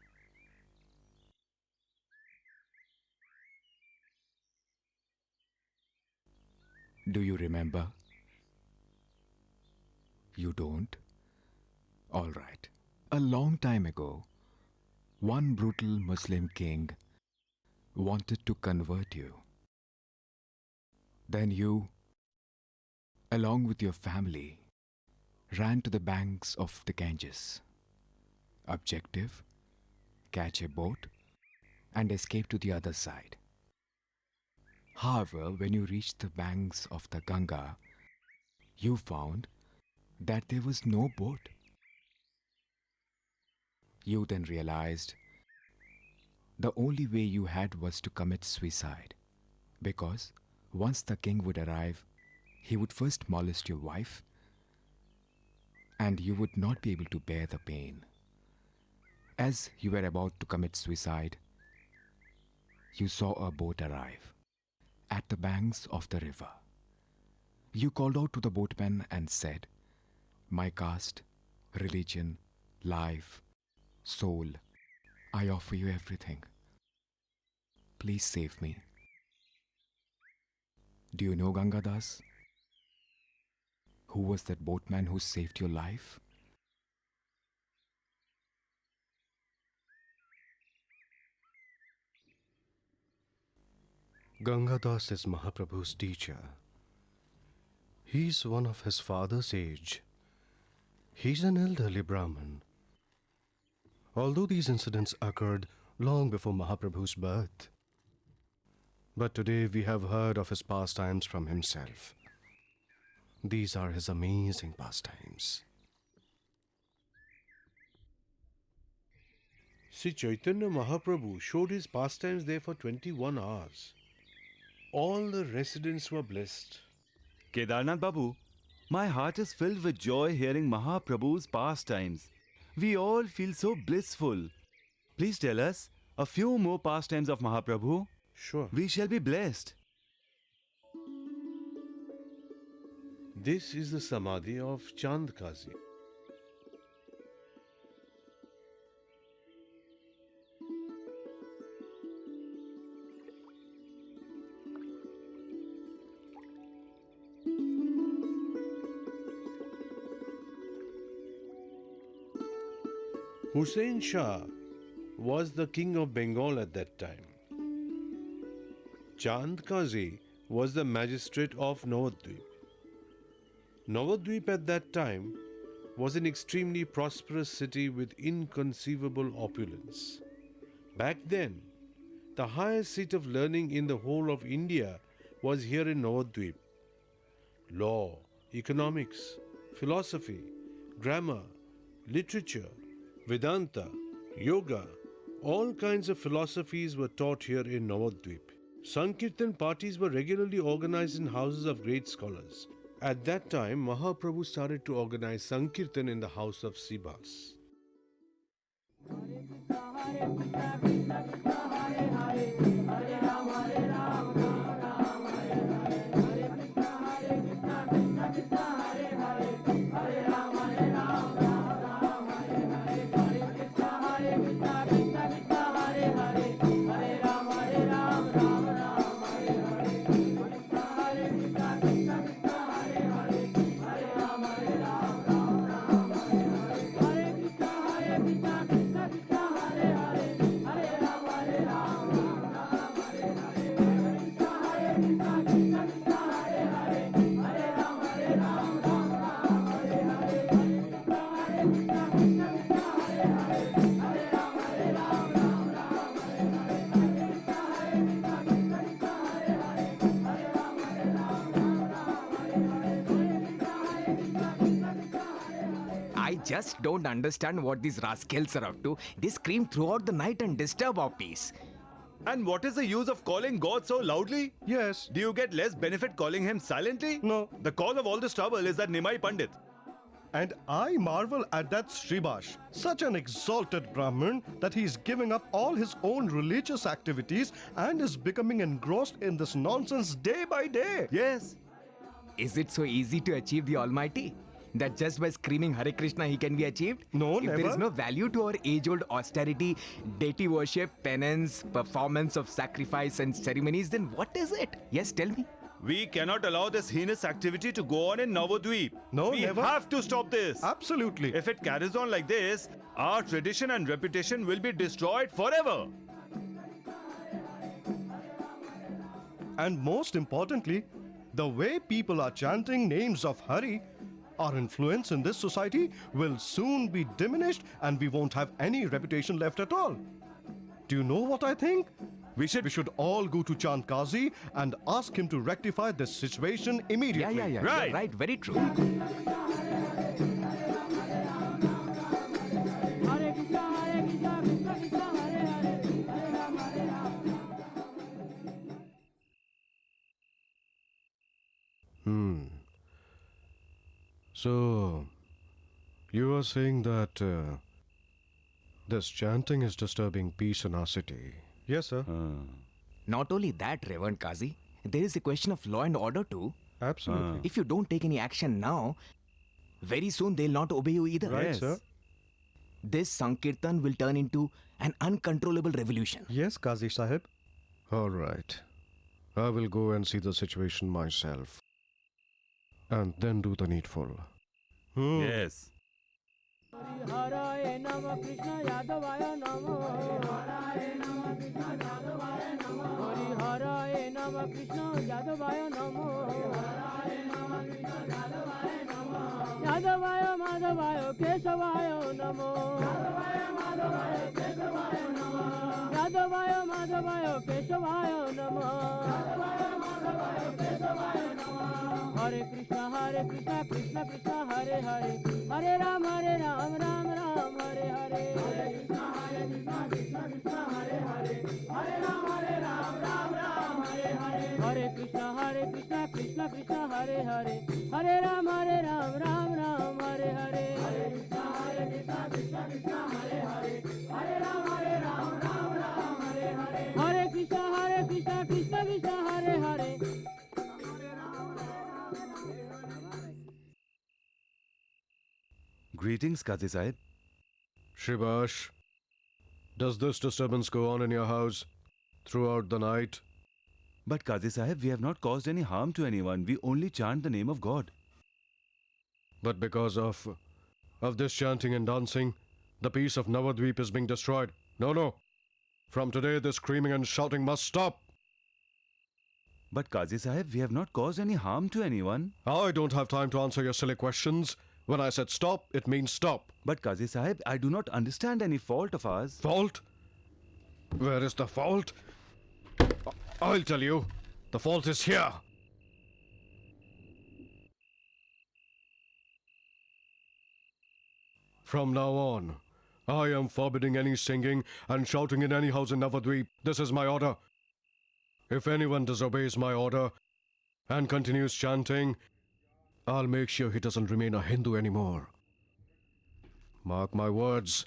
Do you remember? You don't? All right. A long time ago, one brutal Muslim king wanted to convert you. Then you, along with your family, ran to the banks of the Ganges. Objective: catch a boat and escape to the other side. However, when you reached the banks of the Ganga, you found that there was no boat. You then realized the only way you had was to commit suicide, because once the king would arrive, he would first molest your wife, and you would not be able to bear the pain. As you were about to commit suicide, you saw a boat arrive at the banks of the river. You called out to the boatman and said, "My caste, religion, life, soul, I offer you everything. Please save me." Do you know Gangadas? Who was that boatman who saved your life? Gangadas is Mahaprabhu's teacher. He's one of his father's age. He's an elderly Brahmin. Although these incidents occurred long before Mahaprabhu's birth, but today we have heard of his pastimes from himself. These are his amazing pastimes. Sri Chaitanya Mahaprabhu showed his pastimes there for 21 hours. All the residents were blessed. Kedarnath Babu, my heart is filled with joy hearing Mahaprabhu's pastimes. We all feel so blissful. Please tell us a few more pastimes of Mahaprabhu. Sure. We shall be blessed. This is the Samadhi of Chand Kazi. Hussain Shah was the king of Bengal at that time. Chand Kazi was the magistrate of Navadvip. Navadvip at that time was an extremely prosperous city with inconceivable opulence. Back then, the highest seat of learning in the whole of India was here in Navadvip. Law, economics, philosophy, grammar, literature, Vedanta, yoga, all kinds of philosophies were taught here in Navadvip. Sankirtan parties were regularly organized in houses of great scholars. At that time, Mahaprabhu started to organize Sankirtan in the house of Sibas. I just don't understand what these rascals are up to. They scream throughout the night and disturb our peace. And what is the use of calling God so loudly? Yes. Do you get less benefit calling him silently? No. The cause of all this trouble is that Nimai Pandit. And I marvel at that Sribash, such an exalted Brahmin that he is giving up all his own religious activities and is becoming engrossed in this nonsense day by day. Yes. Is it so easy to achieve the Almighty? That just by screaming Hare Krishna he can be achieved? No, if never. there is no value to our age-old austerity, deity worship, penance, performance of sacrifice and ceremonies, then what is it? Yes, tell me. We cannot allow this heinous activity to go on in Navadvip. No, we never. have to stop this. Absolutely. If it carries on like this, our tradition and reputation will be destroyed forever. And most importantly, the way people are chanting names of Hari, our influence in this society will soon be diminished and we won't have any reputation left at all. Do you know what I think? We should all go to Chand Kazi and ask him to rectify this situation immediately. Yeah. Right. Right, very true. So, you are saying that this chanting is disturbing peace in our city. Yes, sir. Not only that, Reverend Kazi, there is a question of law and order too. Absolutely. If you don't take any action now, very soon they'll not obey you either. Right, sir. This Sankirtan will turn into an uncontrollable revolution. Yes, Qazi Sahib. All right. I will go and see the situation myself. And then do the needful. Yes. Hare Nama Krishna Yadavaya Namo. Hare Nama Krishna Yadavaya Namo. Hare Nama Krishna Yadavaya Namo. Hare Nama Krishna Yadavaya Namo. Yadavaya Madhavaya Keshavaya Namo. Yadavaya Madhavaya Keshavaya Namo. Yadavaya Madhavaya Keshavaya Namo. Yadavaya Madhavaya Keshavaya Namo. Hare Krishna, Krishna Krishna, Hare Hare, Hare Ram, Ram Ram, Hare Hare. Hare Krishna, Krishna Krishna, Hare Hare, Hare Ram, Ram Ram, Hare Hare. Hare Krishna, Krishna Krishna, Hare Hare, Hare Ram, Ram Ram, Hare Hare. Hare Krishna, Krishna Krishna, Hare Hare, Hare Ram, Ram Ram, Hare Hare. Hare Krishna, Krishna Krishna, Hare Hare. Greetings, Qazi Sahib. Shibash, does this disturbance go on in your house throughout the night? But Qazi Sahib, we have not caused any harm to anyone. We only chant the name of God. But because of this chanting and dancing, the peace of Navadvip is being destroyed. No. From today, this screaming and shouting must stop. But Qazi Sahib, we have not caused any harm to anyone. I don't have time to answer your silly questions. When I said stop, it means stop. But Qazi Sahib, I do not understand any fault of ours. Fault? Where is the fault? I'll tell you. The fault is here. From now on, I am forbidding any singing and shouting in any house in Navadvip. This is my order. If anyone disobeys my order and continues chanting, I'll make sure he doesn't remain a Hindu anymore. Mark my words.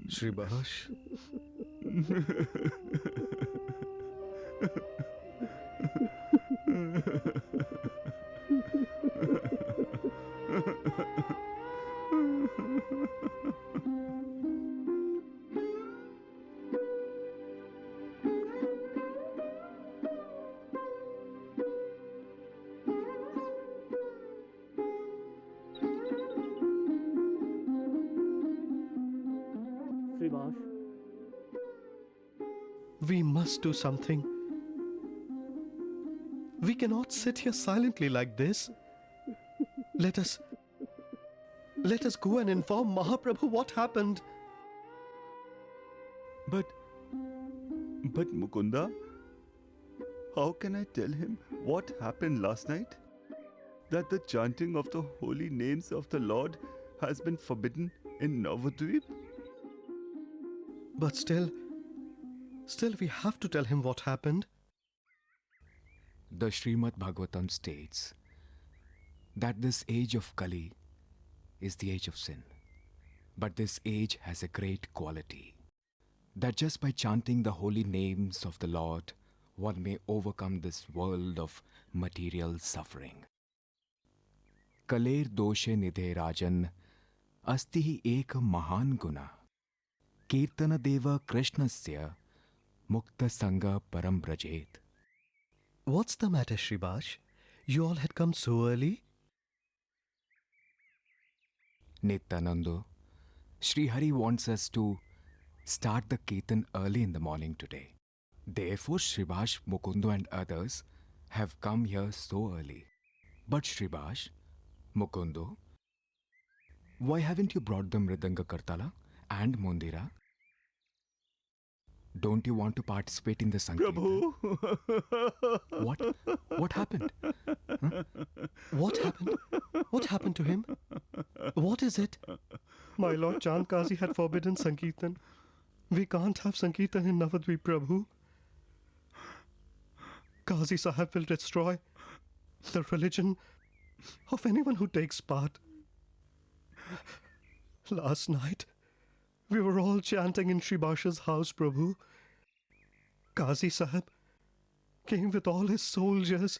Shribash. We must do something. We cannot sit here silently like this. Let us go and inform Mahaprabhu what happened. But Mukunda, how can I tell him what happened last night? That the chanting of the holy names of the Lord has been forbidden in Navadvip? But still, Still, we have to tell him what happened. The Srimad Bhagavatam states that this age of Kali is the age of sin. But this age has a great quality, that just by chanting the holy names of the Lord, one may overcome this world of material suffering. Kaler doshe nidhe rajan asti hi ek mahan guna kirtana deva krishnasya mukta sangha param brajet. What's the matter, Shribash? You all had come so early? Nityananda, Sri Hari wants us to start the Kirtan early in the morning today. Therefore, Shribash, Mukundo and others have come here so early. But Shribash, Mukundo, why haven't you brought the Mridanga Kartala and Mondira? Don't you want to participate in the Sankirtan? Prabhu! What? What happened? Huh? What happened? What happened to him? What is it? My Lord Chand Kazi had forbidden Sankirtan. We can't have Sankirtan in Navadvip, Prabhu. Kazi Sahib will destroy the religion of anyone who takes part. Last night, we were all chanting in Shribash's house, Prabhu. Kazi Sahib came with all his soldiers.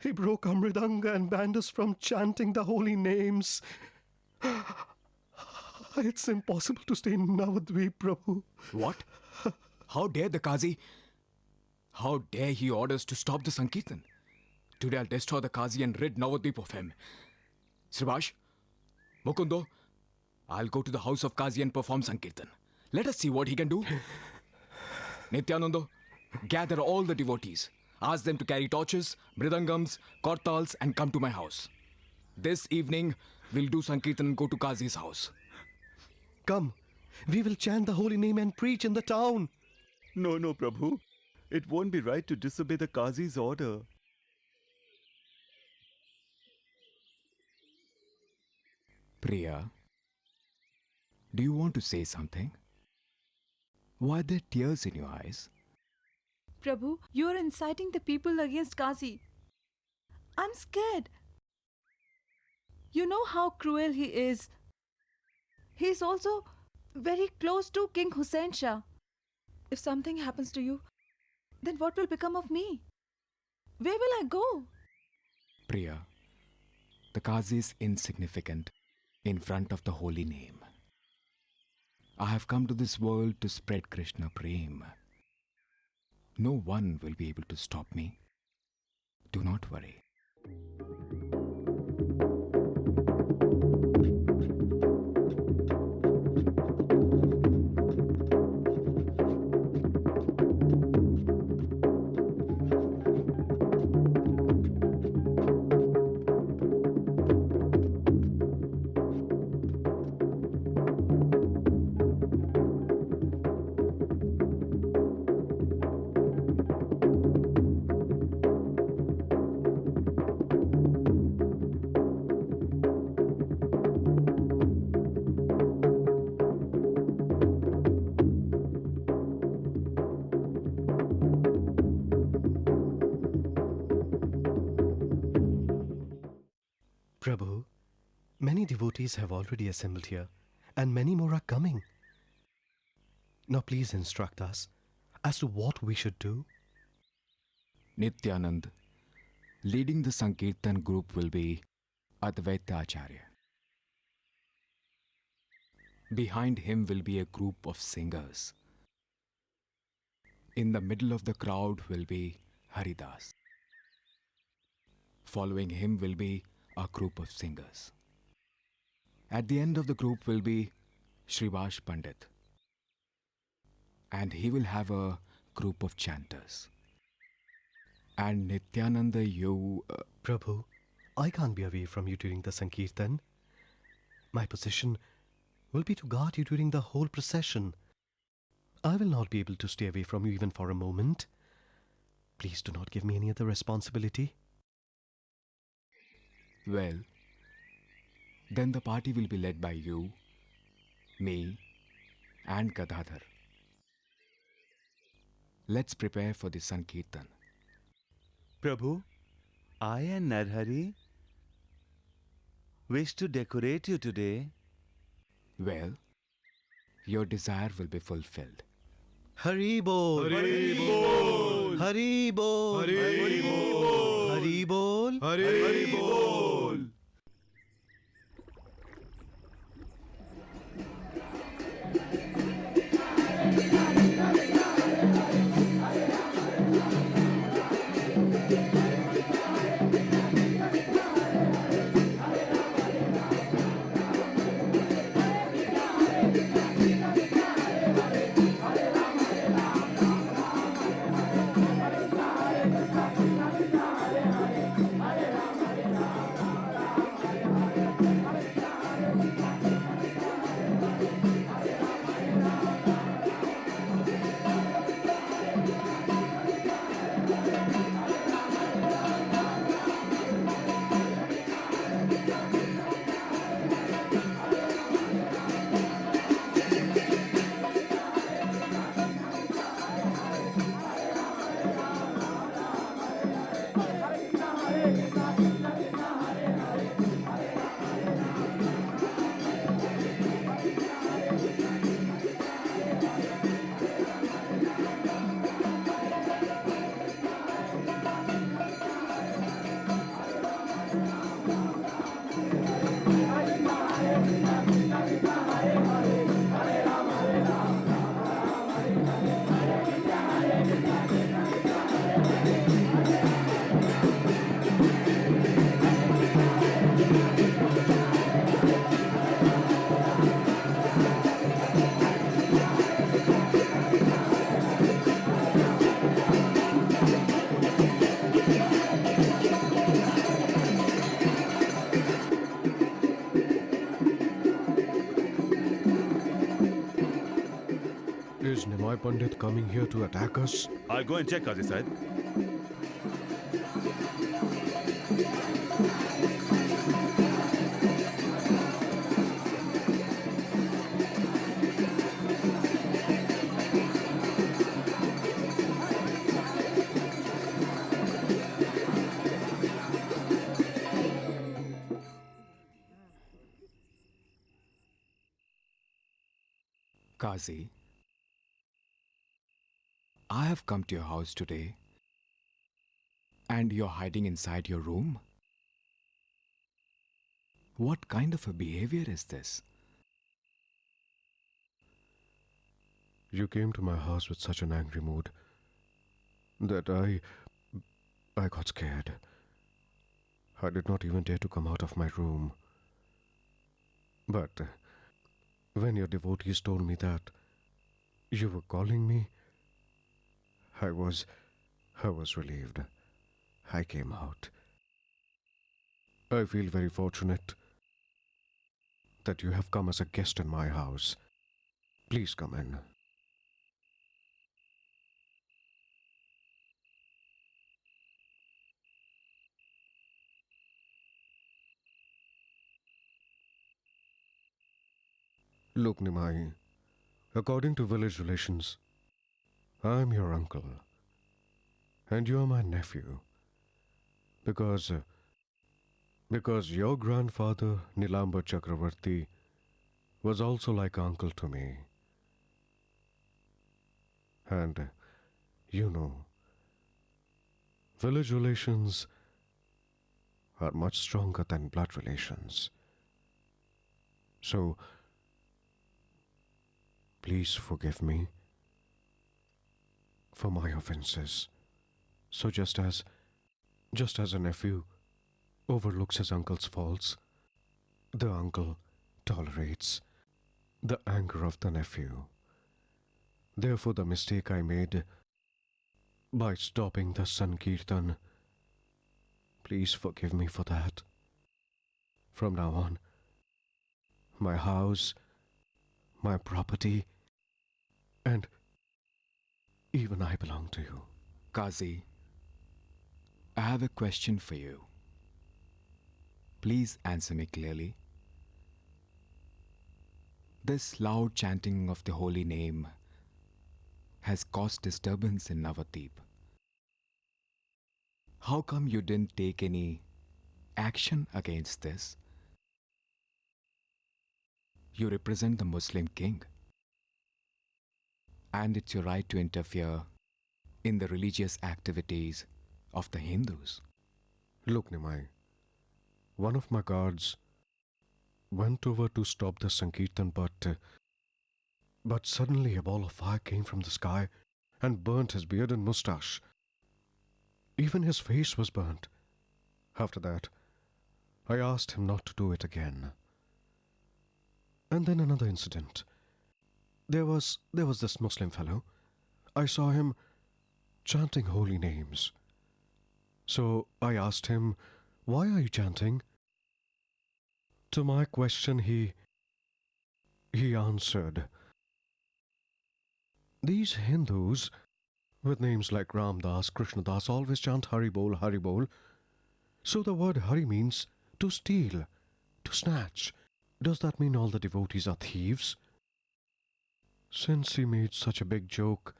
He broke our mridanga and banned us from chanting the holy names. It's impossible to stay in Navadvip, Prabhu. What? How dare the Kazi? How dare he orders to stop the Sankirtan? Today I'll destroy the Kazi and rid Navadvip of him. Sribash, Mukundo, I'll go to the house of Kazi and perform Sankirtan. Let us see what he can do. Nityananda, gather all the devotees. Ask them to carry torches, mridangams, kortals and come to my house. This evening, we'll do Sankirtan and go to Kazi's house. Come, we will chant the holy name and preach in the town. No, Prabhu. It won't be right to disobey the Qazi's order. Priya, do you want to say something? Why are there tears in your eyes? Prabhu, you are inciting the people against Kazi. I'm scared. You know how cruel he is. He's also very close to King Hussain Shah. If something happens to you, then what will become of me? Where will I go? Priya, the Kazi is insignificant in front of the holy name. I have come to this world to spread Krishna Prem. No one will be able to stop me. Do not worry. Prabhu, many devotees have already assembled here, and many more are coming. Now please instruct us as to what we should do. Nityanand, leading the Sankirtan group will be Advaita Acharya. Behind him will be a group of singers. In the middle of the crowd will be Haridas. Following him will be a group of singers. At the end of the group will be Shribash Pandit. And he will have a group of chanters. And Nityananda, you... Prabhu, I can't be away from you during the Sankirtan. My position will be to guard you during the whole procession. I will not be able to stay away from you even for a moment. Please do not give me any other responsibility. Well, then the party will be led by you, me, and Gadadhar. let's prepare for the Sankirtan. Prabhu, I and Narhari wish to decorate you today. Well, your desire will be fulfilled. Hari Bol! Hari Bol! Hari Bol! Hari Bol! Hari Bol! Hari Bol! Is Nimai Pandit coming here to attack us? I'll go and check, Qazi Sahib. Qazi, I have come to your house today, and you're hiding inside your room? What kind of a behavior is this? You came to my house with such an angry mood that I got scared. I did not even dare to come out of my room. But when your devotees told me that you were calling me, I was relieved. I came out. I feel very fortunate that you have come as a guest in my house. Please come in. Look, Nimai, according to village relations, I am your uncle, and you are my nephew, because your grandfather, Nilamba Chakravarti, was also like uncle to me. And, village relations are much stronger than blood relations. So, please forgive me for my offenses. So just as a nephew overlooks his uncle's faults, the uncle tolerates the anger of the nephew. Therefore, the mistake I made by stopping the Sankirtan, please forgive me for that. From now on, my house, my property, and even I belong to you. Qazi, I have a question for you. Please answer me clearly. This loud chanting of the holy name, has caused disturbance in Navadvip. How come you didn't take any action against this? You represent the Muslim king, and it's your right to interfere in the religious activities of the Hindus. Look, Nimai, one of my guards went over to stop the Sankirtan, but suddenly a ball of fire came from the sky and burnt his beard and moustache. Even his face was burnt. After that, I asked him not to do it again. And then another incident. There was this Muslim fellow. I saw him chanting holy names. So I asked him, "Why are you chanting?" To my question, he answered, "These Hindus with names like Ramdas, Krishnadas always chant Hari Bol, Hari Bol. So the word Hari means to steal, to snatch. Does that mean all the devotees are thieves?" Since he made such a big joke,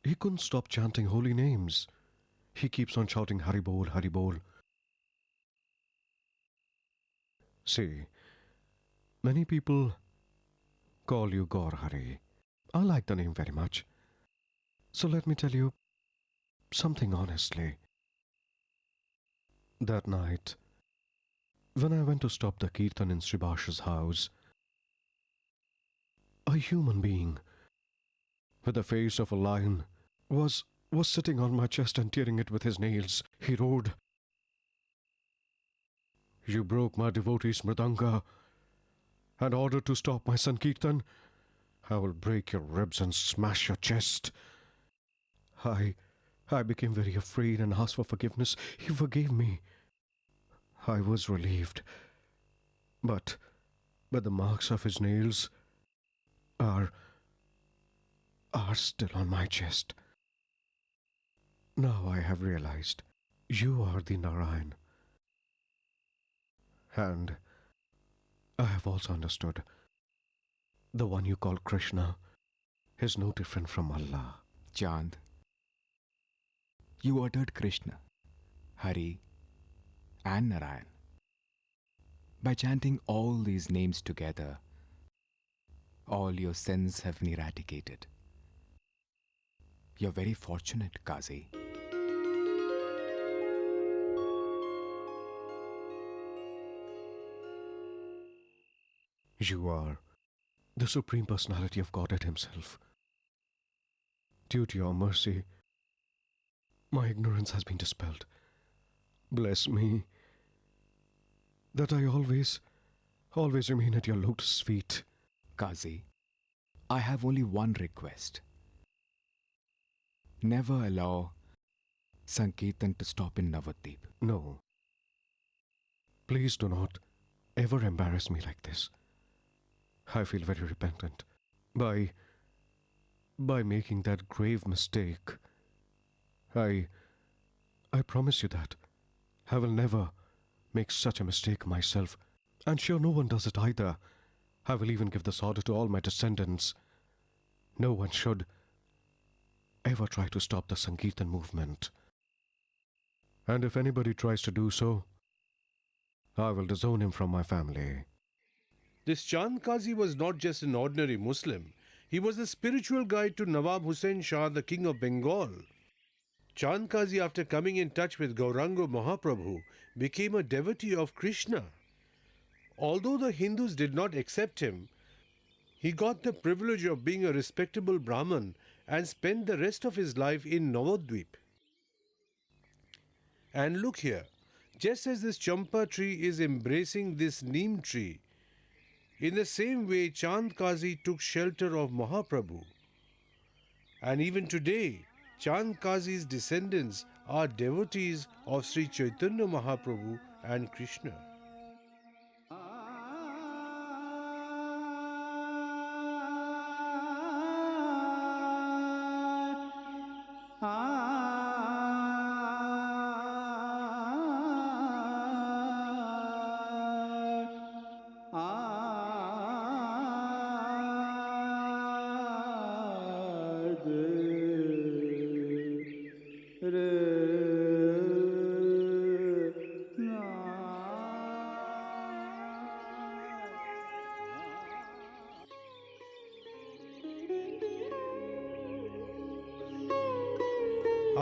he couldn't stop chanting holy names. He keeps on shouting Hari Bol, Hari Bol. See, many people call you Gaur Hari. I like the name very much. So let me tell you something honestly. That night, when I went to stop the Kirtan in Sribhash's house, a human being with the face of a lion was sitting on my chest and tearing it with his nails. He roared, "You broke my devotee's mridanga and ordered to stop my Sankirtan. I will break your ribs and smash your chest." I became very afraid and asked for forgiveness. He forgave me. I was relieved. But the marks of his nails are still on my chest. Now I have realized you are the Narayan. And I have also understood the one you call Krishna is no different from Allah. Chand, you uttered Krishna, Hari, and Narayan. By chanting all these names together, all your sins have been eradicated. You're very fortunate, Qazi. You are the Supreme Personality of Godhead Himself. Due to your mercy, my ignorance has been dispelled. Bless me, that I always remain at your lotus feet. Qazi, I have only one request. Never allow Sankirtan to stop in Navadvip. No. Please do not ever embarrass me like this. I feel very repentant. By making that grave mistake, I promise you that I will never make such a mistake myself, and sure no one does it either. I will even give this order to all my descendants. No one should ever try to stop the Sankirtan movement. And if anybody tries to do so, I will disown him from my family. This Chand Qazi was not just an ordinary Muslim. He was the spiritual guide to Nawab Hussain Shah, the king of Bengal. Chand Qazi, after coming in touch with Gauranga Mahaprabhu, became a devotee of Krishna. Although the Hindus did not accept him, he got the privilege of being a respectable Brahmin and spent the rest of his life in Navadvip. And look here, just as this champa tree is embracing this neem tree, in the same way Chand Qazi took shelter of Mahaprabhu. And even today, Chand Qazi's descendants are devotees of Sri Chaitanya Mahaprabhu and Krishna.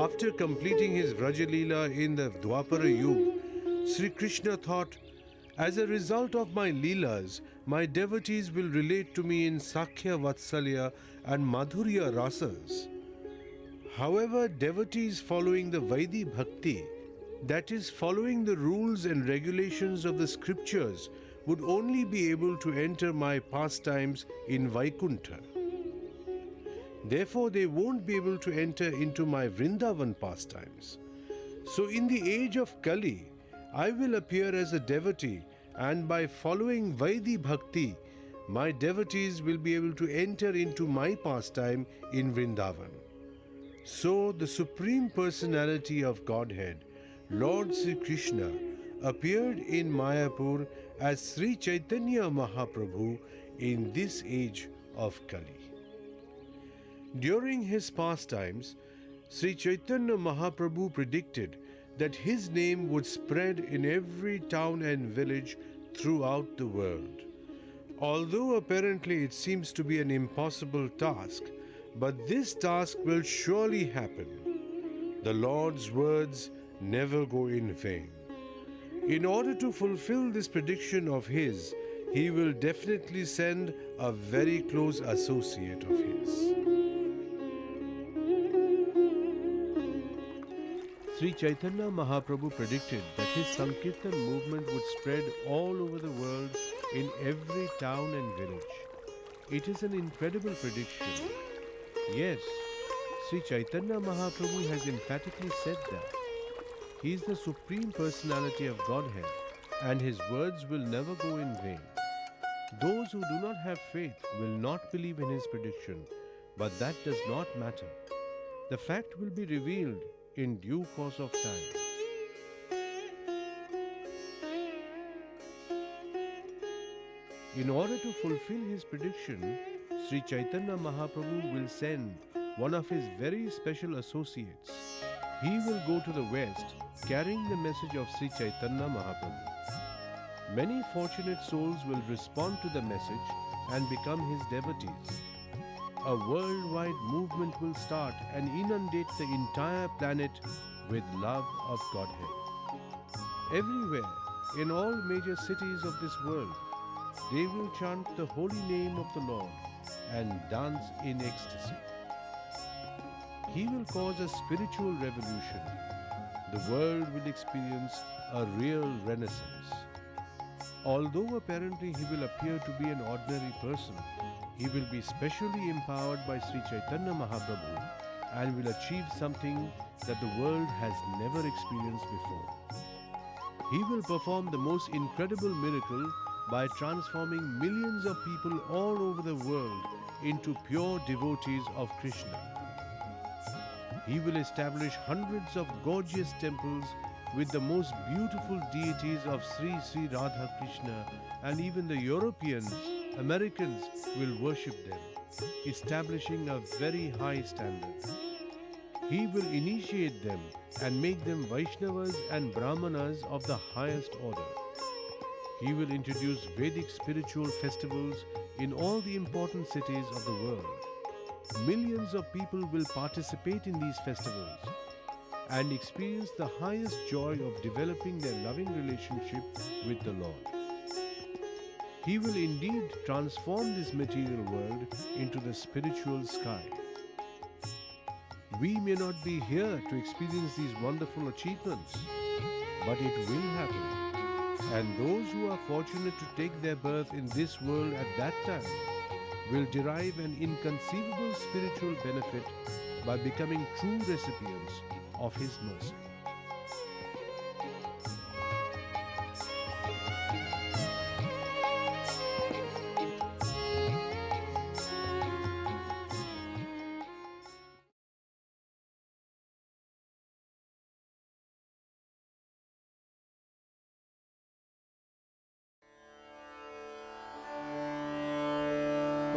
After completing his Vraja-leela in the Dwapara Yuga, Sri Krishna thought, as a result of my leelas, my devotees will relate to me in Sakhya Vatsalya and Madhurya Rasas. However, devotees following the Vaidhi Bhakti, that is, following the rules and regulations of the scriptures, would only be able to enter my pastimes in Vaikuntha. Therefore, they won't be able to enter into my Vrindavan pastimes. So, in the age of Kali, I will appear as a devotee, and by following Vaidhi Bhakti, my devotees will be able to enter into my pastime in Vrindavan. So, the Supreme Personality of Godhead, Lord Sri Krishna, appeared in Mayapur as Sri Caitanya Mahaprabhu in this age of Kali. During his pastimes, Sri Caitanya Mahaprabhu predicted that his name would spread in every town and village throughout the world. Although apparently it seems to be an impossible task, but this task will surely happen. The Lord's words never go in vain. In order to fulfill this prediction of his, he will definitely send a very close associate of his. Sri Chaitanya Mahaprabhu predicted that his Sankirtan movement would spread all over the world in every town and village. It is an incredible prediction. Yes, Sri Chaitanya Mahaprabhu has emphatically said that. He is the Supreme Personality of Godhead, and his words will never go in vain. Those who do not have faith will not believe in his prediction, but that does not matter. The fact will be revealed in due course of time. In order to fulfill his prediction, Sri Chaitanya Mahaprabhu will send one of his very special associates. He will go to the west carrying the message of Sri Chaitanya Mahaprabhu. Many fortunate souls will respond to the message and become his devotees. A worldwide movement will start and inundate the entire planet with love of Godhead. Everywhere, in all major cities of this world, they will chant the holy name of the Lord and dance in ecstasy. He will cause a spiritual revolution. The world will experience a real renaissance. Although apparently he will appear to be an ordinary person, he will be specially empowered by Sri Chaitanya Mahaprabhu and will achieve something that the world has never experienced before. He will perform the most incredible miracle by transforming millions of people all over the world into pure devotees of Krishna. He will establish hundreds of gorgeous temples with the most beautiful deities of Sri Sri Radha Krishna, and even the Europeans, Americans will worship them, establishing a very high standard. He will initiate them and make them Vaishnavas and Brahmanas of the highest order. He will introduce Vedic spiritual festivals in all the important cities of the world. Millions of people will participate in these festivals and experience the highest joy of developing their loving relationship with the Lord. He will indeed transform this material world into the spiritual sky. We may not be here to experience these wonderful achievements, but it will happen. And those who are fortunate to take their birth in this world at that time will derive an inconceivable spiritual benefit by becoming true recipients of his mercy.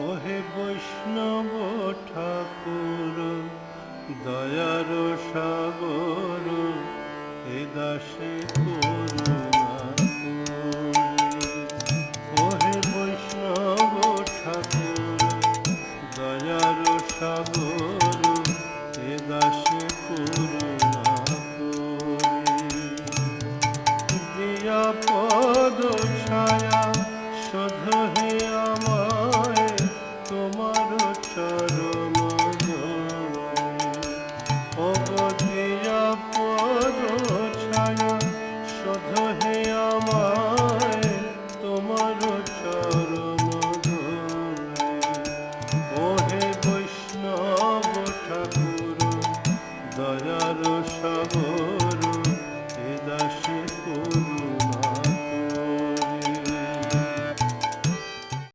ওহে বৈষ্ণব ঠাকুর দয়ার সাগর এ দাসে করুণা করে। ওহে বৈষ্ণব ঠাকুর দয়ার সাগর এ দাসে করুণা গুরু